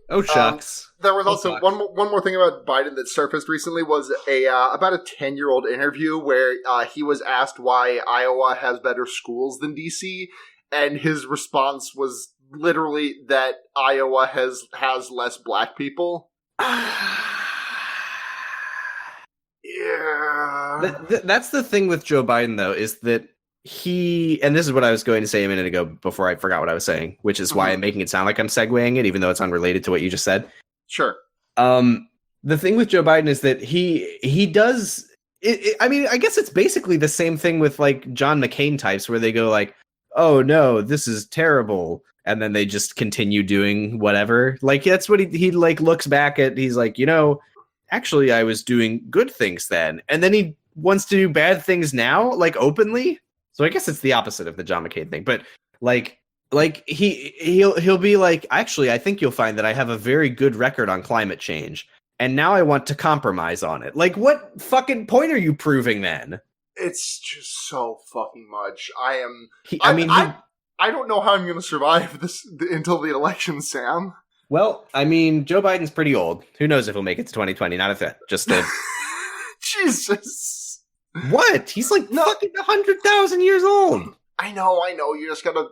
Oh shucks. There was also one more thing about Biden that surfaced recently was about a 10-year-old interview where he was asked why Iowa has better schools than DC, and his response was literally that Iowa has less black people. Yeah. That's the thing with Joe Biden, though, is that and this is what I was going to say a minute ago before I forgot what I was saying, which is why I'm making it sound like I'm segueing it, even though it's unrelated to what you just said. Sure. The thing with Joe Biden is that he does. I mean, I guess it's basically the same thing with like John McCain types, where they go like, "Oh no, this is terrible," and then they just continue doing whatever. Like that's what he like looks back at. He's like, actually, I was doing good things then, and then he wants to do bad things now, like openly. So I guess it's the opposite of the John McCain thing, but like he'll be like, actually, I think you'll find that I have a very good record on climate change, and now I want to compromise on it. Like, what fucking point are you proving then? It's just so fucking much. I don't know how I'm going to survive this until the election, Sam. Well, I mean, Joe Biden's pretty old. Who knows if he'll make it to 2020? Not if that. Just a... Jesus. What? He's like fucking 100,000 years old. I know. You just gotta...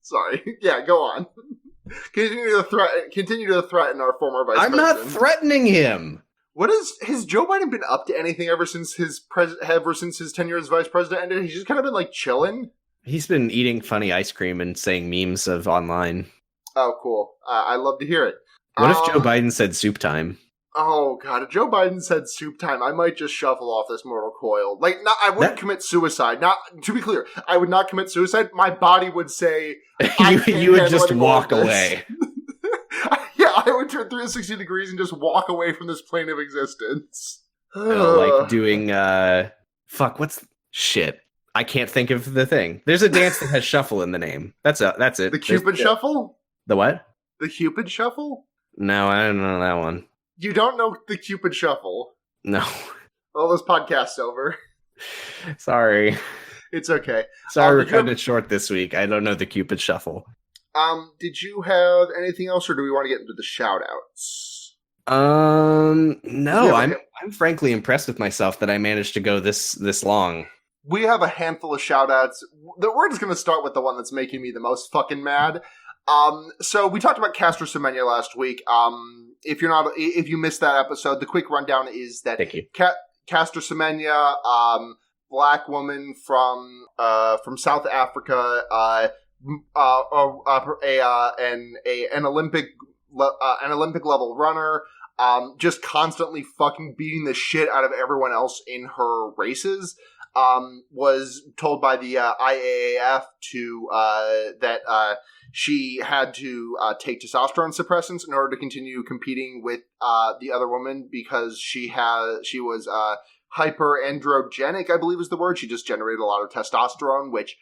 Sorry. Yeah, go on. Continue to threaten our former vice president. I'm not threatening him. Has Joe Biden been up to anything ever since his tenure as vice president ended? He's just kind of been like chilling. He's been eating funny ice cream and saying memes of online. Oh, cool. I love to hear it. What if Joe Biden said soup time? Oh, God. If Joe Biden said soup time, I might just shuffle off this mortal coil. Like, I wouldn't commit suicide. To be clear, I would not commit suicide. My body would say... you would just walk away. Yeah, I would turn 360 degrees and just walk away from this plane of existence. Like doing... Shit. I can't think of the thing. There's a dance that has shuffle in the name. That's it. The Cupid Shuffle? The what? The Cupid Shuffle? No, I don't know that one. You don't know the Cupid Shuffle? No. Well, this podcast's over. Sorry. It's okay. Sorry, we're cutting it short this week. I don't know the Cupid Shuffle. Did you have anything else, or do we want to get into the shout-outs? No. I'm frankly impressed with myself that I managed to go this long. We have a handful of shout-outs. We're just going to start with the one that's making me the most fucking mad. So we talked about Castor Semenya last week. If you missed that episode, the quick rundown is that Castor Semenya, black woman from South Africa, an Olympic level runner, just constantly fucking beating the shit out of everyone else in her races. Was told by the IAAF that she had to take testosterone suppressants in order to continue competing with the other woman because she was hyperandrogenic, I believe is the word. She just generated a lot of testosterone, which,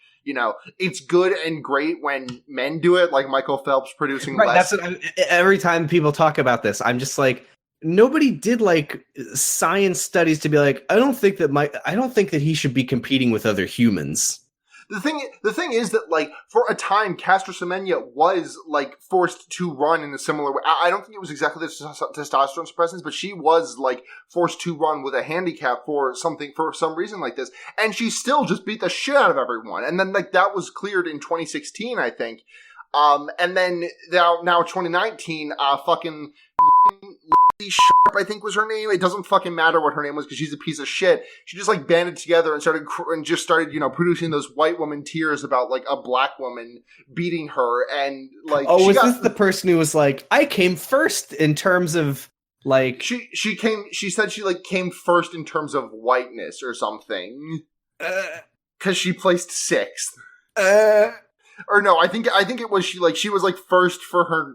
it's good and great when men do it, like Michael Phelps producing less. That's what every time people talk about this, I'm just like, nobody did like science studies to be like, I don't think that he should be competing with other humans. The thing is that, like, for a time, Caster Semenya was, like, forced to run in a similar way. I don't think it was exactly the testosterone suppressants, but she was, like, forced to run with a handicap for some reason like this. And she still just beat the shit out of everyone. And then, like, that was cleared in 2016, I think. And then now 2019, fucking Sharp, I think was her name. It doesn't fucking matter what her name was because she's a piece of shit. She just like banded together and started producing those white woman tears about like a black woman beating her and like. Oh, was this the person who was like, I came first in terms of like she said she like came first in terms of whiteness or something because she placed sixth. Or no, I think it was she was like first for her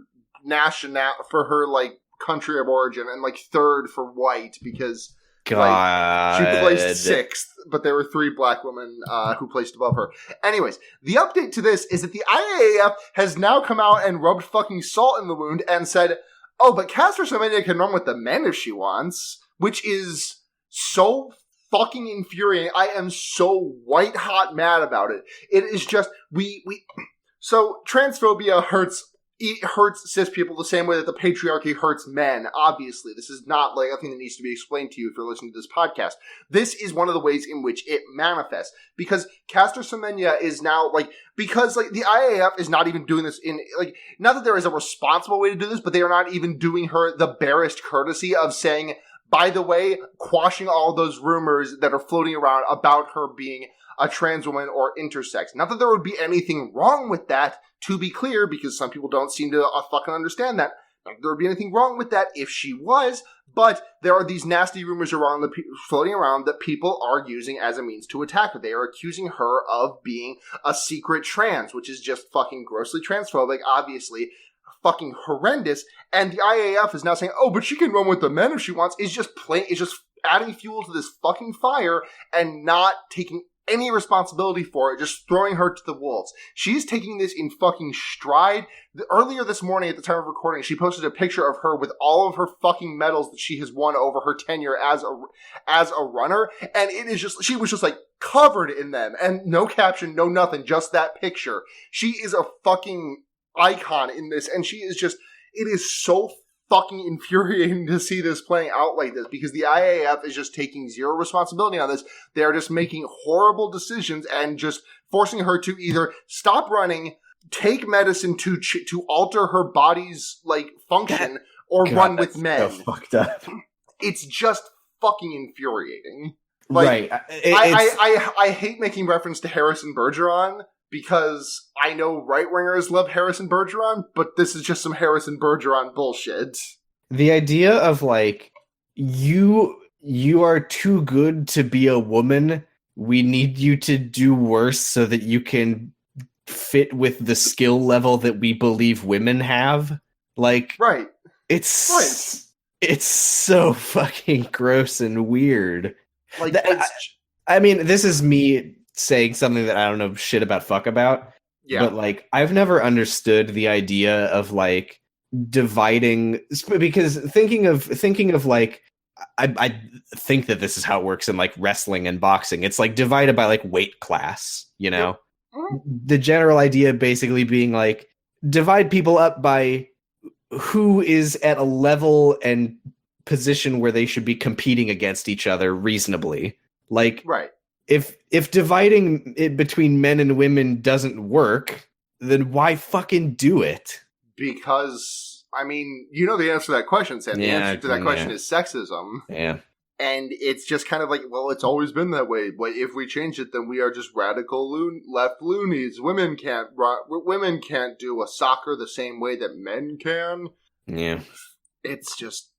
like country of origin and like third for white because like, she placed sixth, but there were 3 black women who placed above her. Anyways, the update to this is that the IAAF has now come out and rubbed fucking salt in the wound and said, oh, but Caster Semenya can run with the men if she wants, which is so fucking infuriating. I am so white hot mad about it. It is just so transphobia hurts cis people the same way that the patriarchy hurts men. Obviously, this is not like a thing that needs to be explained to you if you're listening to this podcast. This is one of the ways in which it manifests because Caster Semenya is now because the IAF is not even doing this in not that there is a responsible way to do this, but they are not even doing her the barest courtesy of saying, by the way, quashing all those rumors that are floating around about her being a trans woman or intersex. Not that there would be anything wrong with that, to be clear, because some people don't seem to fucking understand that. Not that there would be anything wrong with that if she was, but there are these nasty rumors floating around that people are using as a means to attack her. They are accusing her of being a secret trans, which is just fucking grossly transphobic, obviously. Fucking horrendous. And the IAF is now saying, oh, but she can run with the men if she wants. It's just adding fuel to this fucking fire and not taking any responsibility for it, just throwing her to the wolves. She's taking this in fucking stride. Earlier this morning, at the time of recording, she posted a picture of her with all of her fucking medals that she has won over her tenure as a runner, and it is just, she was just like covered in them, and no caption, no nothing, just that picture. She is a fucking icon in this, and she is just, it is so fucking infuriating to see this playing out like this because the IAF is just taking zero responsibility on this. They are just making horrible decisions and just forcing her to either stop running, take medicine to alter her body's function, or run with men. So fucked up. It's just fucking infuriating. Right. I hate making reference to Harrison Bergeron because I know right-wingers love Harrison Bergeron, but this is just some Harrison Bergeron bullshit. The idea of, you are too good to be a woman, we need you to do worse so that you can fit with the skill level that we believe women have. Right. It's so fucking gross and weird. I mean, this is me saying something that I don't know shit about fuck about. Yeah. But I've never understood the idea of dividing, because thinking of I think that this is how it works in wrestling and boxing. It's divided by weight class, you know? Yeah. The general idea basically being divide people up by who is at a level and position where they should be competing against each other reasonably. Right. If dividing it between men and women doesn't work, then why fucking do it? Because, I mean, you know the answer to that question, Sam. The answer to that question is sexism. Yeah. And it's just kind of well, it's always been that way. But if we change it, then we are just radical left loonies. Women can't do a soccer the same way that men can. Yeah. It's just,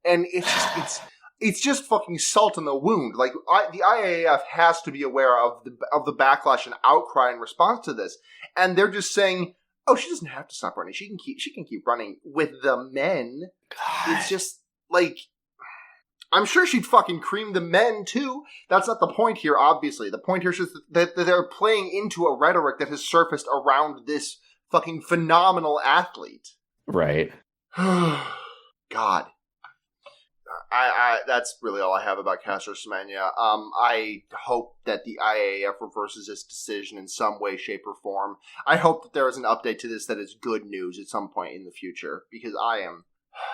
and it's just fucking salt in the wound. The IAAF has to be aware of the backlash and outcry in response to this, and they're just saying, "Oh, she doesn't have to stop running. She can keep running with the men." God. It's just I'm sure she'd fucking cream the men too. That's not the point here. Obviously, the point here is just that they're playing into a rhetoric that has surfaced around this fucking phenomenal athlete. Right. God. that's really all I have about Castro Semenya. I hope that the IAAF reverses its decision in some way, shape, or form. I hope that there is an update to this that is good news at some point in the future, because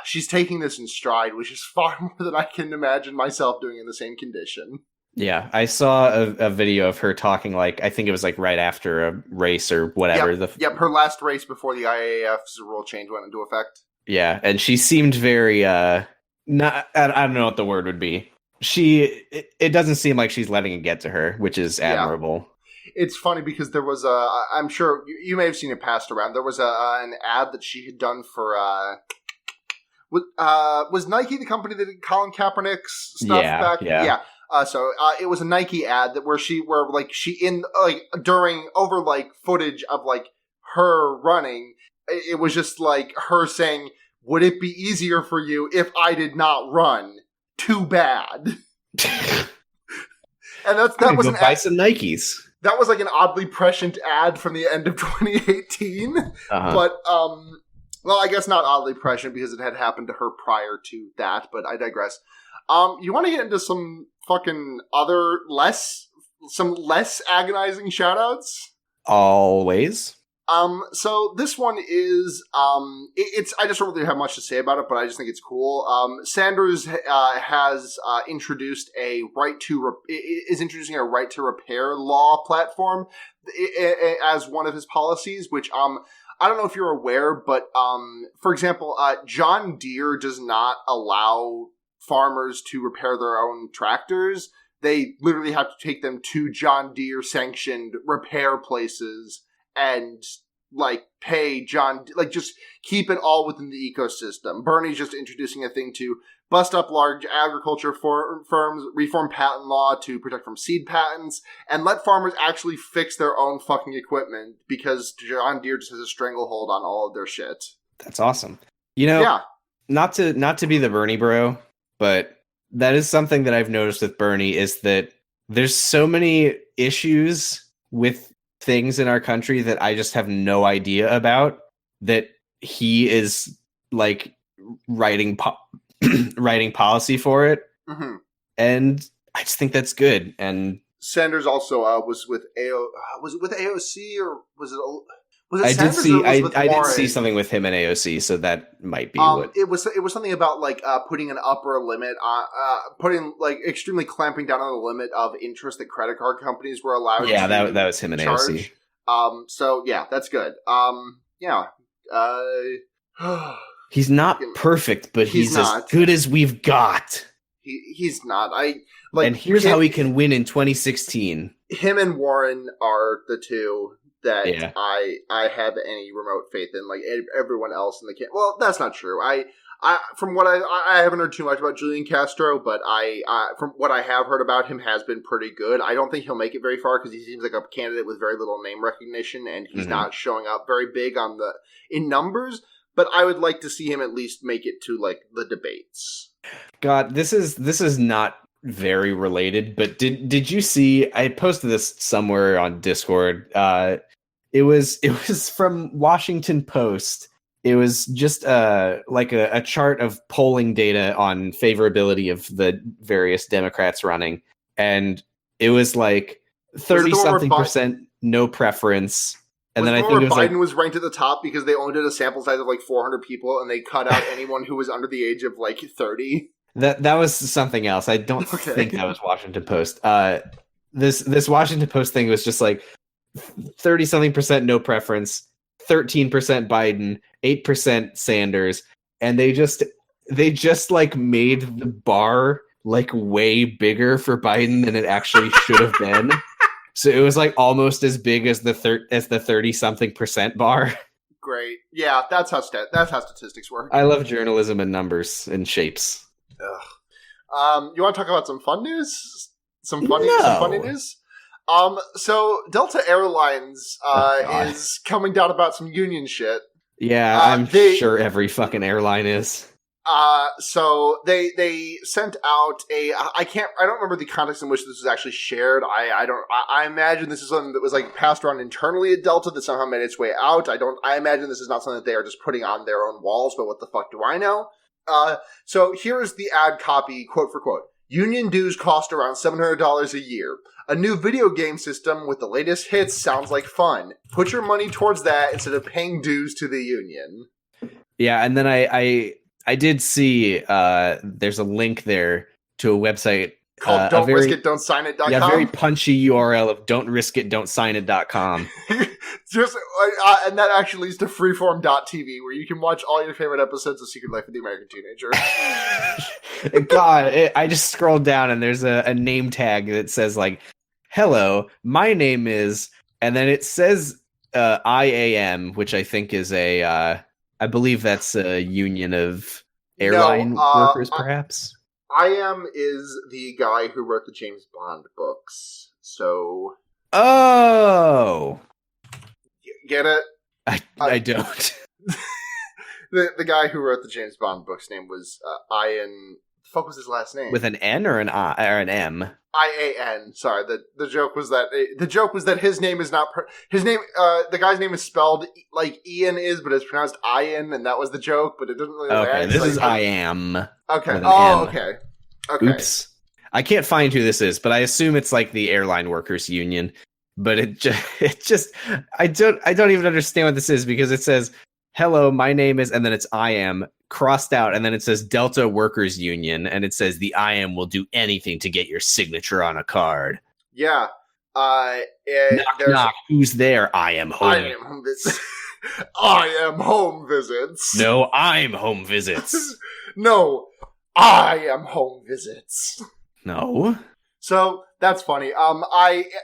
she's taking this in stride, which is far more than I can imagine myself doing in the same condition. Yeah, I saw a video of her talking, like, I think it was like right after a race or whatever. Yep, her last race before the IAAF's rule change went into effect. Yeah, and she seemed very, not, I don't know what the word would be. It doesn't seem like she's letting it get to her, which is admirable. Yeah. It's funny because there was I'm sure you may have seen it passed around. There was an ad that she had done for, was Nike the company that did Colin Kaepernick's stuff back? Yeah. So it was a Nike ad where she during footage of like her running, it was just like her saying, "Would it be easier for you if I did not run? Too bad." And that was buy some Nikes. That was like an oddly prescient ad from the end of 2018, but well, I guess not oddly prescient because it had happened to her prior to that. But I digress. You want to get into some fucking less agonizing shoutouts? Always. So this one is, I just don't really have much to say about it, but I just think it's cool. Sanders has introduced is introducing a right to repair law platform as one of his policies, which, I don't know if you're aware, but, for example, John Deere does not allow farmers to repair their own tractors. They literally have to take them to John Deere sanctioned repair places and pay just keep it all within the ecosystem. Bernie's just introducing a thing to bust up large agriculture firms, reform patent law to protect from seed patents, and let farmers actually fix their own fucking equipment because John Deere just has a stranglehold on all of their shit. That's awesome. Not to be the Bernie bro, but that is something that I've noticed with Bernie is that there's so many issues with things in our country that I just have no idea about, that he is like writing policy for it. Mm-hmm. And I just think that's good. And Sanders also was with was it with AOC or was it I did see something with him and AOC, so that might be what it was something about putting an upper limit on extremely clamping down on the limit of interest that credit card companies were allowed to that was him and charge. AOC. So yeah, that's good. He's not perfect, but he's as good as we've got. He's not. And here's how he can win in 2016. Him and Warren are the two that I have any remote faith in. Like everyone else in the camp. Well, that's not true. I from what I haven't heard too much about Julian Castro, but from what I have heard about him has been pretty good. I don't think he'll make it very far because he seems like a candidate with very little name recognition, and he's not showing up very big in numbers. But I would like to see him at least make it to the debates. God, this is not very related, but did you see? I posted this somewhere on Discord. It was from Washington Post. It was just a chart of polling data on favorability of the various Democrats running, and it was 30-something% no preference. And then I think it was Biden was ranked at the top because they only did a sample size of 400 people, and they cut out anyone who was under the age of 30. That was something else. I don't think that was Washington Post. This Washington Post thing was just 30-something% no preference, 13% Biden, 8% Sanders, and they just made the bar way bigger for Biden than it actually should have been. So it was almost as big as the 30-something% bar. Great, yeah, that's how statistics work. I love journalism and numbers and shapes. Ugh. You want to talk about some fun news? Some funny news. So Delta Airlines is coming down about some union shit. Yeah, I'm sure every fucking airline is. So they sent out I don't remember the context in which this was actually shared. I imagine this is something that was passed around internally at Delta that somehow made its way out. I imagine this is not something that they are just putting on their own walls, but what the fuck do I know? So here is the ad copy, quote for quote. Union dues cost around $700 a year. A new video game system with the latest hits sounds like fun. Put your money towards that instead of paying dues to the union. Yeah, and then I did see there's a link there to a website called don'triskitdon'tsign.com. Yeah, very punchy URL of don'triskitdon'tsign.com. Just and that actually leads to freeform.tv, where you can watch all your favorite episodes of Secret Life of the American Teenager. God, I just scrolled down and there's a name tag that says like, "Hello, my name is," and then it says IAM, which I think is I believe that's a union of airline workers, perhaps. IAM is the guy who wrote the James Bond books. So, get it? I don't. The guy who wrote the James Bond books' name was Ian. The fuck was his last name? With an N or an I or an M? IAN. Sorry. The joke was that his name is not his name. The guy's name is spelled like Ian is, but it's pronounced Ian, and that was the joke. But it doesn't really. Okay, this is I am. Okay. Oh, okay. Oops. I can't find who this is, but I assume it's like the airline workers union. But it just I don't even understand what this is, because it says, "Hello, my name is," and then it's "I am" crossed out, and then it says Delta Workers Union, and it says the "I am" will do anything to get your signature on a card. Yeah. Knock, knock. Who's there? I am home. I am home visits. I am home visits. No, I'm home visits. No, I am home visits. No. So that's funny.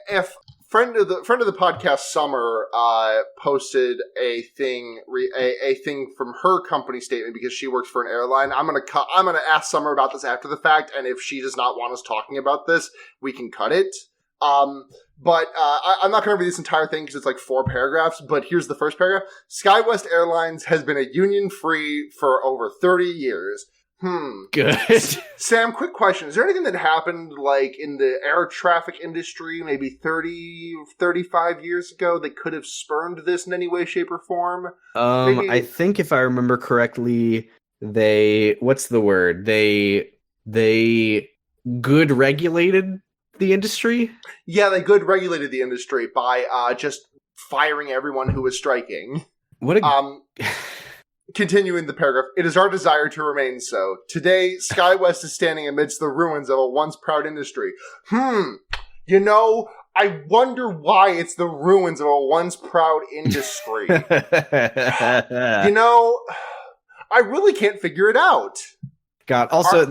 If friend of the podcast, Summer, posted a thing from her company statement because she works for an airline. I'm gonna ask Summer about this after the fact, and if she does not want us talking about this, we can cut it. But I'm not going to read this entire thing because it's like 4 paragraphs, but here's the first paragraph. SkyWest Airlines has been a union-free for over 30 years. Good. Sam, quick question. Is there anything that happened like in the air traffic industry maybe 30, 35 years ago that could have spurned this in any way, shape, or form? I think if I remember correctly, what's the word? They good regulated the industry? Yeah, they good regulated the industry by just firing everyone who was striking. What a... Continuing the paragraph, it is our desire to remain so. Today, SkyWest is standing amidst the ruins of a once proud industry. You know, I wonder why it's the ruins of a once proud industry. You know, I really can't figure it out. God, also,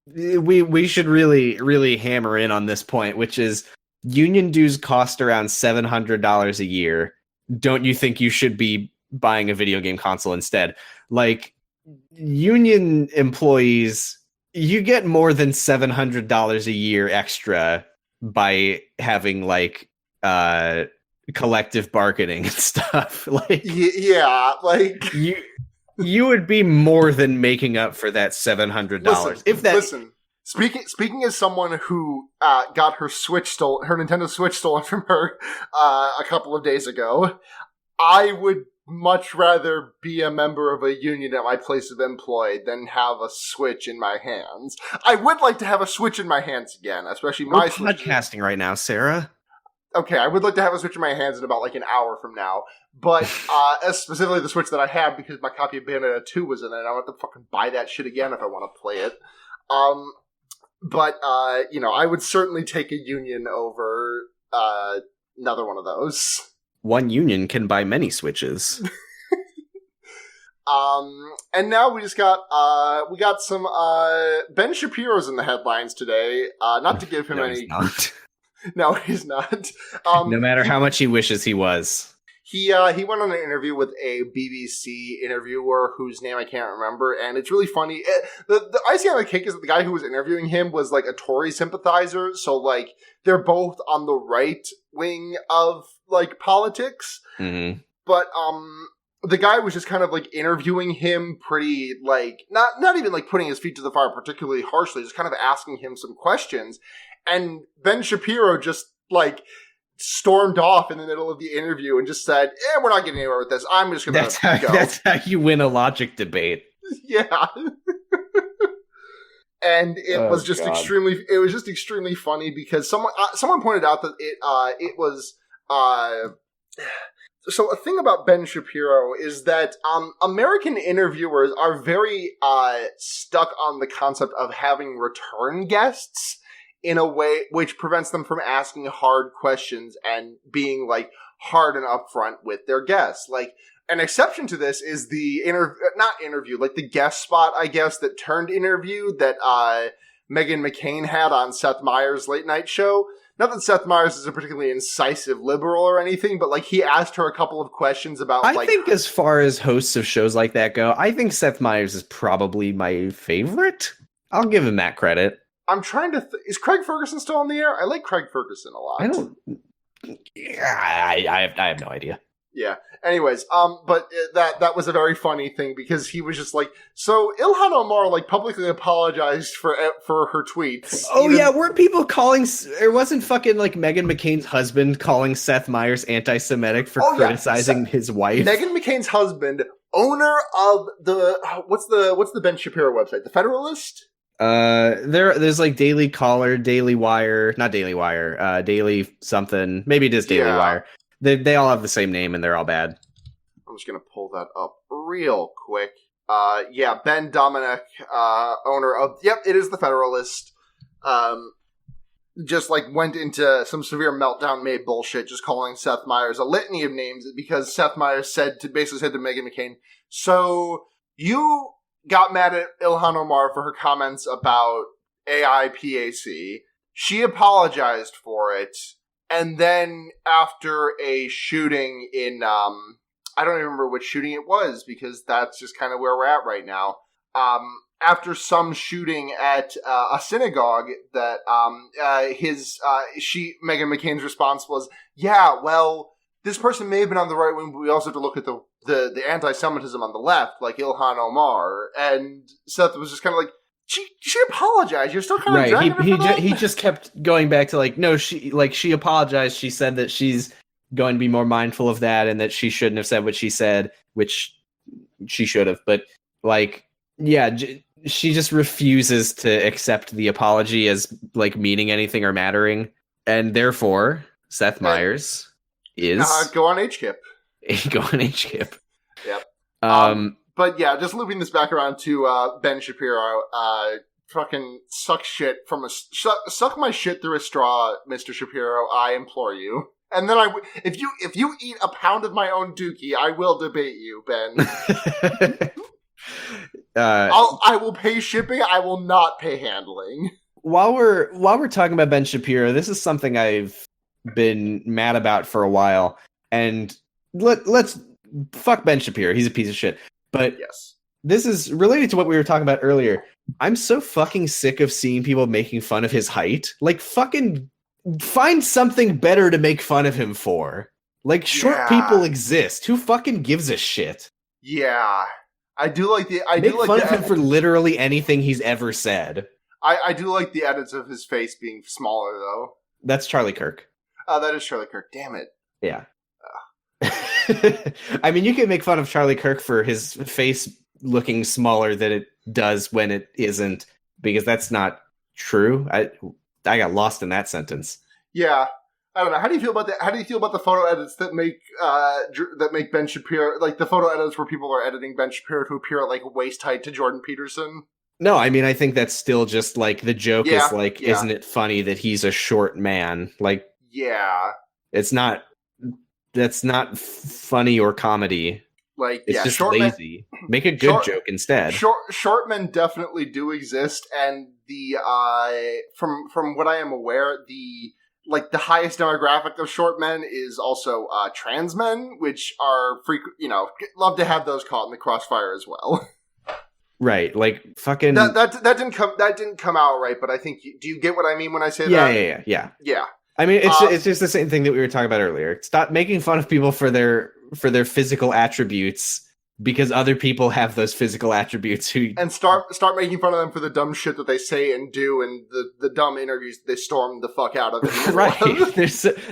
we should really hammer in on this point, which is union dues cost around $700 a year. Don't you think you should be buying a video game console instead? Like, union employees, you get more than $700 a year extra by having like collective bargaining and stuff. Like, yeah, like you would be more than making up for that $700. Listen, speaking as someone who got her Nintendo Switch stolen from her a couple of days ago, I would much rather be a member of a union at my place of employ than have a Switch in my hands. I would like to have a Switch in my hands again, especially my Switch. We're podcasting right now, Sarah. Okay, I would like to have a Switch in my hands in about like an hour from now. But specifically the Switch that I have, because my copy of Bayonetta 2 was in it, I don't have to fucking buy that shit again if I want to play it. But you know, I would certainly take a union over another one of those. One union can buy many Switches. And now we just got some Ben Shapiro's in the headlines today. Not to give him any. He's not. No, he's not. No matter how much he wishes he was. He went on an interview with a BBC interviewer whose name I can't remember, and it's really funny. The icing on the cake is that the guy who was interviewing him was like a Tory sympathizer, so like they're both on the right wing of like politics. Mm-hmm. But the guy was just kind of like interviewing him pretty like not even like putting his feet to the fire particularly harshly, just kind of asking him some questions, and Ben Shapiro just like stormed off in the middle of the interview and just said, we're not getting anywhere with this. I'm just going to go. That's how you win a logic debate. Yeah. And it was just extremely funny because someone pointed out that it was so a thing about Ben Shapiro is that American interviewers are very stuck on the concept of having return guests in a way which prevents them from asking hard questions and being like hard and upfront with their guests. Like, an exception to this is the the guest spot, I guess, that turned interview that Meghan McCain had on Seth Meyers' late night show. Not that Seth Meyers is a particularly incisive liberal or anything, but like he asked her a couple of questions about. I think as far as hosts of shows like that go, I think Seth Meyers is probably my favorite. I'll give him that credit. I'm trying to. Is Craig Ferguson still on the air? I like Craig Ferguson a lot. I don't. I have no idea. Yeah. Anyways, but that was a very funny thing because he was just like, so Ilhan Omar like publicly apologized for her tweets. Oh yeah, weren't people calling? It wasn't fucking like Meghan McCain's husband calling Seth Meyers anti-Semitic for criticizing his wife. Meghan McCain's husband, owner of the what's the Ben Shapiro website, The Federalist. There's like Daily Caller, Daily Wire, not Daily Wire, Daily something. Maybe it is Daily Wire. They all have the same name and they're all bad. I'm just gonna pull that up real quick. Ben Dominic, owner of it is The Federalist. Just like went into some severe Meltdown May bullshit, just calling Seth Meyers a litany of names because Seth Meyers basically said to Meghan McCain, so you got mad at Ilhan Omar for her comments about AIPAC. She apologized for it. And then after a shooting in, I don't even remember which shooting it was because that's just kind of where we're at right now. After some shooting at a synagogue that Meghan McCain's response was, yeah, well, this person may have been on the right wing, but we also have to look at the anti-Semitism on the left, like Ilhan Omar. And Seth was just kind of like, She apologized. You're still kind of dragging her for that? He just kept going back to like, no, she apologized. She said that she's going to be more mindful of that and that she shouldn't have said what she said, which she should have. But like, yeah, she just refuses to accept the apology as like meaning anything or mattering, and therefore Seth Meyers is go on HKIP. Go on HKIP. Yep. But yeah, just looping this back around to Ben Shapiro, fucking suck my shit through a straw, Mr. Shapiro. I implore you. And then if you eat a pound of my own dookie, I will debate you, Ben. I will pay shipping. I will not pay handling. While we're talking about Ben Shapiro, this is something I've been mad about for a while, and let's fuck Ben Shapiro. He's a piece of shit. But yes, this is related to what we were talking about earlier. I'm so fucking sick of seeing people making fun of his height. Like, fucking find something better to make fun of him for. Like, short people exist. Who fucking gives a shit? Yeah. I do like the... Make fun of him for literally anything he's ever said. I do like the edits of his face being smaller, though. That's Charlie Kirk. Oh, that is Charlie Kirk. Damn it. Yeah. I mean, you can make fun of Charlie Kirk for his face looking smaller than it does when it isn't, because that's not true. I got lost in that sentence. Yeah, I don't know. How do you feel about that? How do you feel about the photo edits that make Ben Shapiro, like the photo edits where people are editing Ben Shapiro to appear at like waist height to Jordan Peterson? No, I mean, I think that's still just like the joke is like, isn't it funny that he's a short man? Like, yeah, it's not. That's not funny or comedy. Like, it's just lazy. Make a good joke instead. Short men definitely do exist, and the from what I am aware, the highest demographic of short men is also trans men, which are love to have those caught in the crossfire as well. Right, like fucking that didn't come out right, but I think do you get what I mean when I say that? Yeah. I mean, it's just the same thing that we were talking about earlier. Stop making fun of people for their physical attributes because other people have those physical attributes. And start making fun of them for the dumb shit that they say and do, and the dumb interviews they storm the fuck out of it. Right?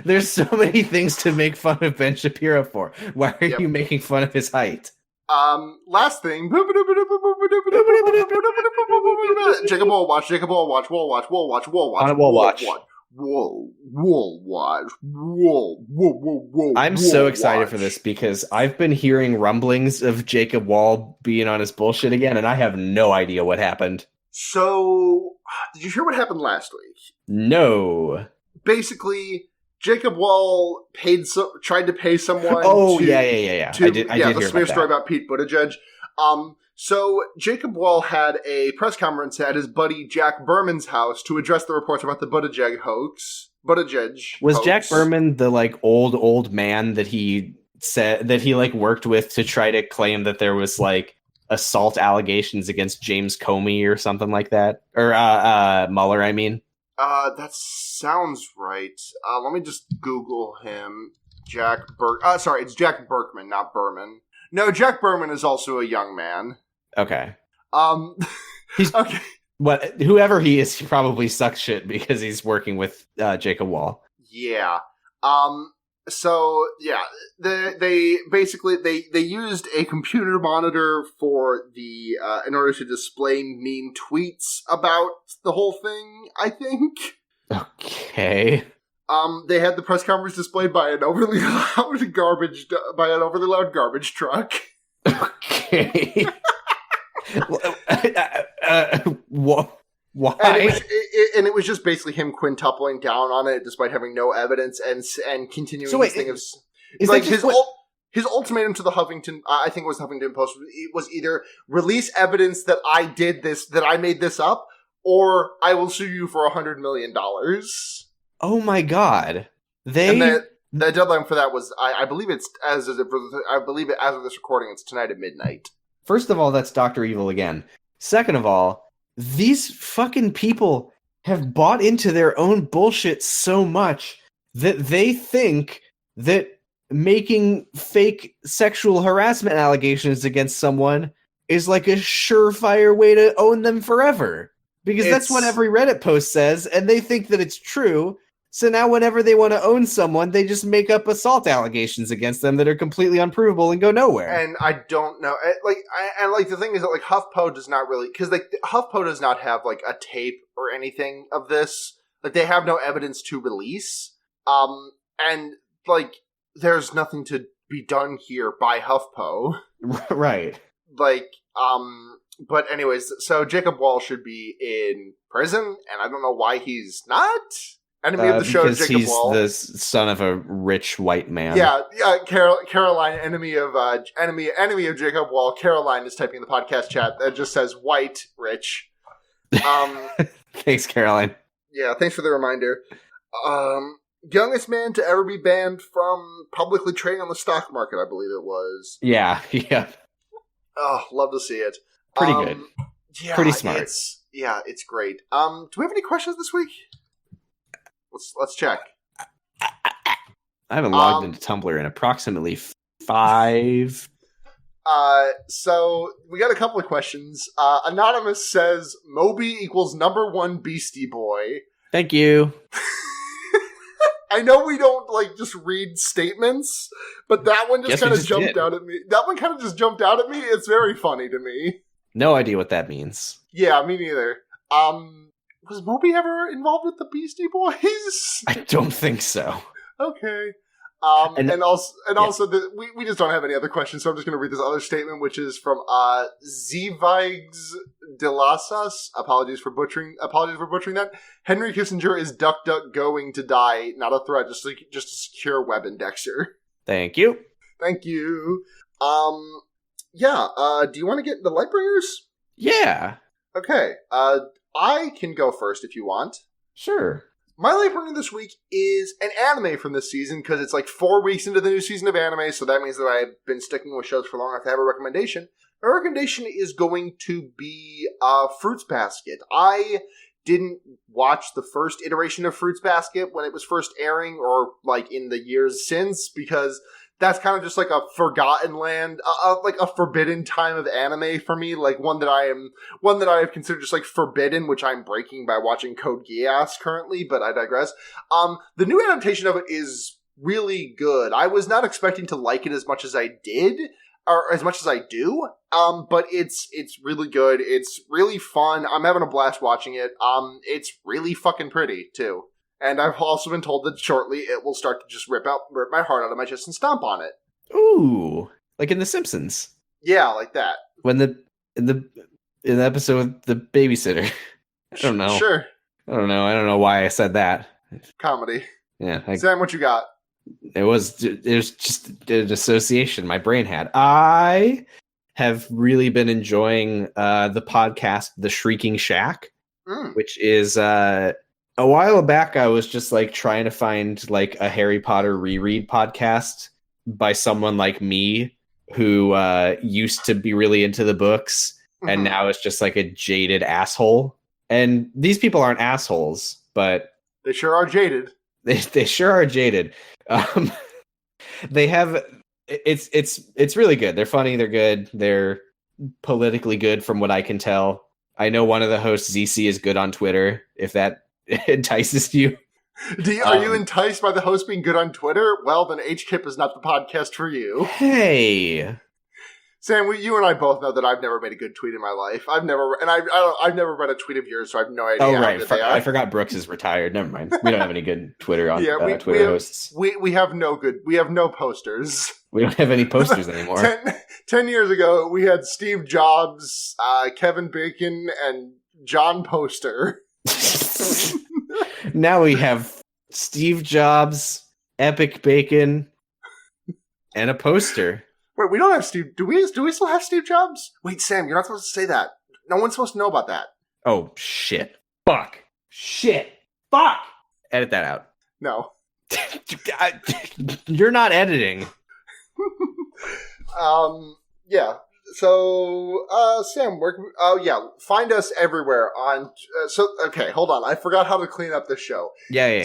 There's so many things to make fun of Ben Shapiro for. Why are you making fun of his height? Last thing. Jacob Wall watch. I'm so excited for this because I've been hearing rumblings of Jacob Wall being on his bullshit again, and I have no idea what happened. So, did you hear what happened last week? No. Basically, Jacob Wall tried to pay someone. Oh, to, yeah. I did hear about the smear story about Pete Buttigieg. So Jacob Wall had a press conference at his buddy Jack Berman's house to address the reports about the Buttigieg hoax. Was Jack Berman the old man that he said that he worked with to try to claim that there was assault allegations against James Comey or something like that? Or Mueller, I mean. That sounds right. Let me just Google him. It's Jack Berkman, not Berman. No, Jack Berman is also a young man. Okay. He's okay. Whoever he is, he probably sucks shit because he's working with Jacob Wall. Yeah. So yeah, they basically used a computer monitor for the in order to display mean tweets about the whole thing, I think. Okay. They had the press conference displayed by an overly loud garbage truck. Okay. Why? And it was just basically him quintupling down on it, despite having no evidence, and continuing this thing of his ultimatum to the Huffington. I think it was the Huffington Post. It was either release evidence that I did this, that I made this up, or I will sue you for $100 million. Oh my god! The deadline for that was I believe it as of this recording, it's tonight at midnight. First of all, that's Dr. Evil again. Second of all, these fucking people have bought into their own bullshit so much that they think that making fake sexual harassment allegations against someone is a surefire way to own them forever. Because that's what every Reddit post says, and they think that it's true. So now whenever they want to own someone, they just make up assault allegations against them that are completely unprovable and go nowhere. And I don't know. The thing is that HuffPo does not really, because HuffPo does not have a tape or anything of this. They have no evidence to release. And there's nothing to be done here by HuffPo. Right. But anyways, so Jacob Wall should be in prison, and I don't know why he's not. Enemy of the show, Jacob Wall. Because he's the son of a rich white man. Yeah. Caroline, enemy of Jacob Wall. Caroline is typing in the podcast chat that just says white rich. Thanks, Caroline. Yeah, thanks for the reminder. Youngest man to ever be banned from publicly trading on the stock market, I believe it was. Yeah. Oh, love to see it. Pretty good. Yeah, pretty smart. It's great. Do we have any questions this week? Let's check. I haven't logged into Tumblr in approximately 5. So we got a couple of questions. Anonymous says Moby equals #1 Beastie Boy. Thank you. I know we don't just read statements, but that one just kind of jumped out at me. It's very funny to me. No idea what that means. Yeah, me neither. Was Moby ever involved with the Beastie Boys? I don't think so. Okay. We just don't have any other questions, so I'm just going to read this other statement, which is from Zvigs de Lasas. Apologies for butchering that. Henry Kissinger is duck going to die, not a threat, just a secure web indexer. Thank you. Thank you. Do you want to get the Lightbringers? Yeah. Okay. I can go first if you want. Sure. My Lightbringer this week is an anime from this season, because it's 4 weeks into the new season of anime, so that means that I've been sticking with shows for long enough to have a recommendation. My recommendation is going to be Fruits Basket. I didn't watch the first iteration of Fruits Basket when it was first airing, or in the years since, because that's kind of just a forgotten land, a forbidden time of anime for me, one that I have considered just forbidden, which I'm breaking by watching Code Geass currently, but I digress. The new adaptation of it is really good. I was not expecting to like it as much as I did. or as much as I do. But it's really good. It's really fun. I'm having a blast watching it. It's really fucking pretty too. And I've also been told that shortly it will start to just rip my heart out of my chest and stomp on it. Ooh, like in The Simpsons. Yeah, like that. When in the episode with the babysitter. I don't know. Sure. I don't know why I said that. Comedy. Yeah. Sam, what you got? It was just an association my brain had. I have really been enjoying the podcast The Shrieking Shack, which is a while back I was just like trying to find like a Harry Potter reread podcast by someone like me who used to be really into the books and now is just like a jaded asshole. And these people aren't assholes, but they sure are jaded. They sure are jaded. They have it's really good. They're funny. They're good. They're politically good from what I can tell. I know one of the hosts, ZC, is good on Twitter. If that entices you, are you enticed by the host being good on Twitter? Well, then HKIP is not the podcast for you. Hey. Sam, you and I both know that I've never made a good tweet in my life. I've never read a tweet of yours, so I have no idea. Oh, right. I forgot Brooks is retired. Never mind. We don't have any good Twitter Twitter hosts. We have no posters. We don't have any posters anymore. 10 years ago, we had Steve Jobs, Kevin Bacon, and John Poster. Now we have Steve Jobs, Epic Bacon, and a poster. Wait, we don't have Steve. Do we still have Steve Jobs? Wait, Sam, you're not supposed to say that. No one's supposed to know about that. Oh, shit. Fuck. Shit. Fuck. Edit that out. No. You're not editing. Yeah. So, Sam, find us everywhere on, okay, hold on. I forgot how to clean up the show. Yeah.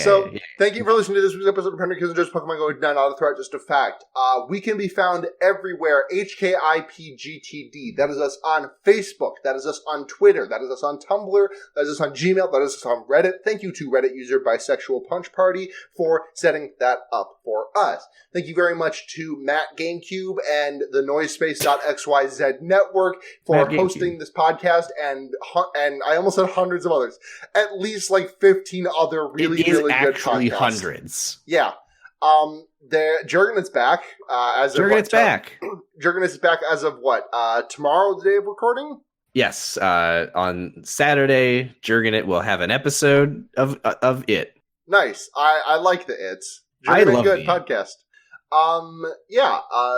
Thank you for listening to this week's episode of Hundred Kids and Just Pokemon Going Down, not a threat, just a fact. We can be found everywhere, HKIPGTD. That is us on Facebook. That is us on Twitter. That is us on Tumblr. That is us on Gmail. That is us on Reddit. Thank you to Reddit user Bisexual Punch Party for setting that up for us. Thank you very much to Matt GameCube and the Noisespace.xyz network for hosting this podcast, and I almost said hundreds of others. At least like 15 other really good podcasts. Hundreds. Yeah. Jurgen is back. Jurgen is back as of what? Tomorrow, the day of recording? Yes. On Saturday, Jurgen will have an episode of it. Nice. I like the It's. I love good podcast.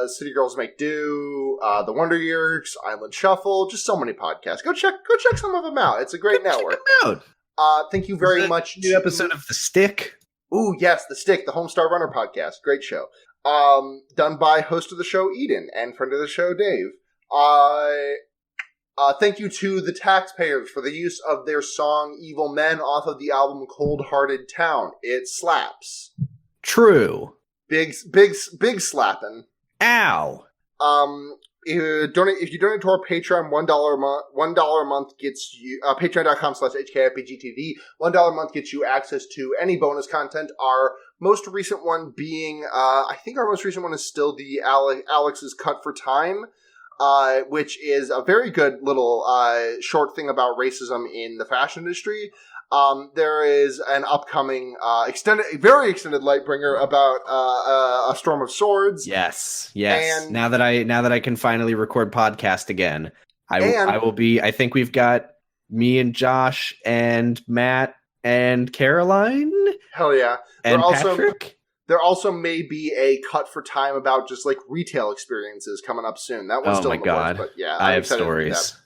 City Girls Make Do, The Wonder Years, Island Shuffle, just so many podcasts. Go check some of them out. It's a great network. Check them out. Thank you very much. New episode of The Stick. Ooh, yes, The Stick, the Homestar Runner podcast. Great show. Done by host of the show, Eden, and friend of the show, Dave. Thank you to the Taxpayers for the use of their song Evil Men off of the album Cold Hearted Town. It slaps. True. Big slapping. Ow. If you donate to our Patreon, $1 a month gets you, patreon.com/HKIPGTV. $1 a month gets you access to any bonus content. Our most recent one being, I think our most recent one is still the Alex's Cut for Time, which is a very good little, short thing about racism in the fashion industry. There is an upcoming, very extended Lightbringer about, a Storm of Swords. Yes. And now that I can finally record podcast again, I will be, I think we've got me and Josh and Matt and Caroline. Hell yeah. And Patrick. There also may be a Cut for Time about just like retail experiences coming up soon. That one's still in the works, but yeah. I have stories.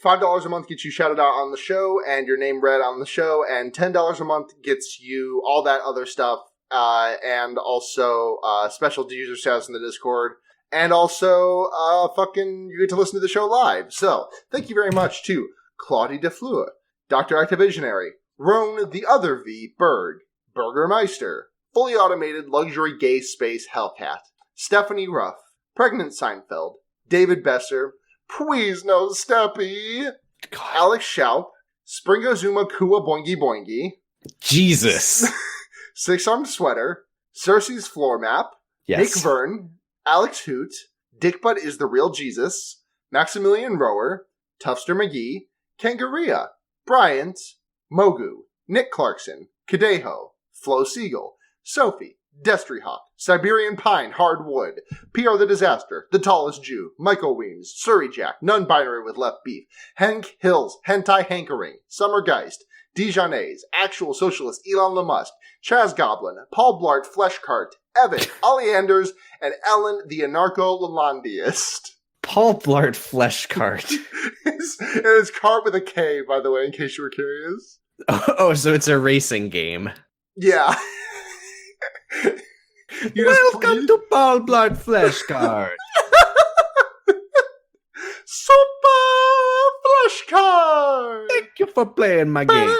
$5 a month gets you shouted out on the show and your name read on the show, and $10 a month gets you all that other stuff, and also special user status in the Discord, and also you get to listen to the show live. So, thank you very much to Claudie DeFleur, Dr. Activisionary, Roan the Other V, Berg, Burgermeister, Fully Automated Luxury Gay Space Hellcat, Stephanie Ruff, Pregnant Seinfeld, David Besser, Please No Steppy, God. Alex Schaup, Springozuma Kua Boingy Boingy, Jesus, Six Armed Sweater, Cersei's Floor Map, yes. Nick Verne, Alex Hoot, Dickbutt is the Real Jesus, Maximilian Rower, Tufster McGee, Kangaroo, Bryant, Mogu, Nick Clarkson, Kadeho, Flo Siegel, Sophie, Destryhawk, Siberian Pine, Hardwood, PR the Disaster, The Tallest Jew, Michael Weems, Surrey Jack, Non-Binary with Left Beef, Hank Hills, Hentai Hankering, Summer Geist, Dijonais, Actual Socialist Elon Lemusk, Chaz Goblin, Paul Blart Fleshcart, Evan, Oleanders, and Ellen the Anarcho-Lalandiest. Paul Blart Fleshcart. It's cart with a K, by the way, in case you were curious. Oh, so it's a racing game. Yeah. Welcome to Paul Blart Fleshcart. Super Fleshcart. Thank you for playing my game.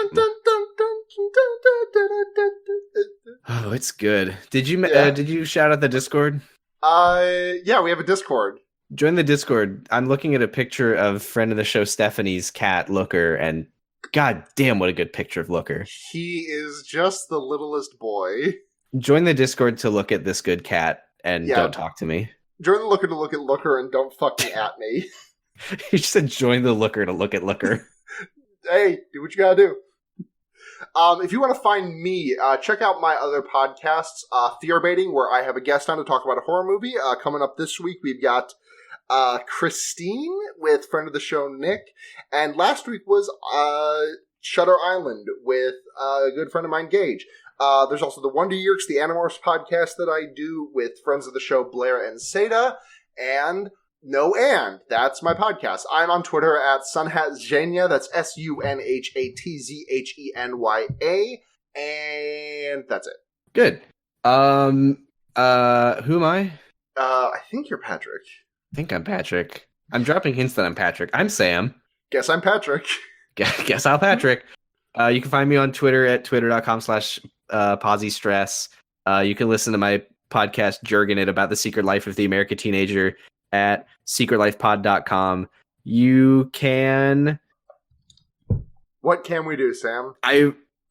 Oh, it's good. Did you shout out the Discord? Yeah, we have a Discord. Join the Discord. I'm looking at a picture of friend of the show Stephanie's cat Looker, and god damn, what a good picture of Looker. He is just the littlest boy. Join the Discord to look at this good cat and don't talk to me. Join the Looker to look at Looker and don't fucking at me. You just said join the Looker to look at Looker. Hey, do what you gotta do. If you want to find me, check out my other podcasts, Fear Baiting, where I have a guest on to talk about a horror movie. Coming up this week, we've got Christine with friend of the show Nick, and last week was Shutter Island with a good friend of mine, Gage. There's also the Wonder Years, the Animorphs podcast that I do with friends of the show Blair and Seda, and that's my podcast. I'm on Twitter at Sunhatzhenya, that's SUNHATZHENYA, and that's it. Good. Who am I? I think you're Patrick. I think I'm Patrick. I'm dropping hints that I'm Patrick. I'm Sam. Guess I'm Patrick. Guess I'm Patrick. You can find me on Twitter at twitter.com/PosiStress. You can listen to my podcast, Jergin It, about the secret life of the American teenager at secretlifepod.com. You can... What can we do, Sam?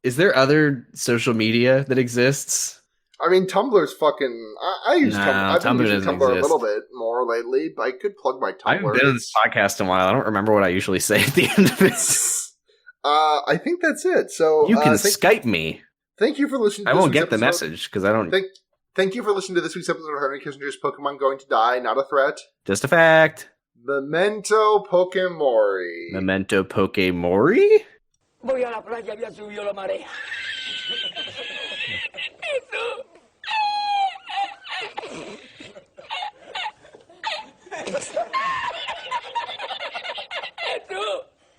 Is there other social media that exists? I mean, Tumblr's fucking... I use Tumblr. I've been using Tumblr a little bit more lately, but I could plug my Tumblr. I haven't been on this podcast in a while. I don't remember what I usually say at the end of it. I think that's it. So you can Skype me. Thank you for listening to this I won't get the message, because I don't... Thank you for listening to this week's episode of Henry Kissinger's Pokemon Going to Die, Not a Threat. Just a fact. Memento Pokemori. Memento Pokemori? Voy a la playa, había subido la marea. Eso.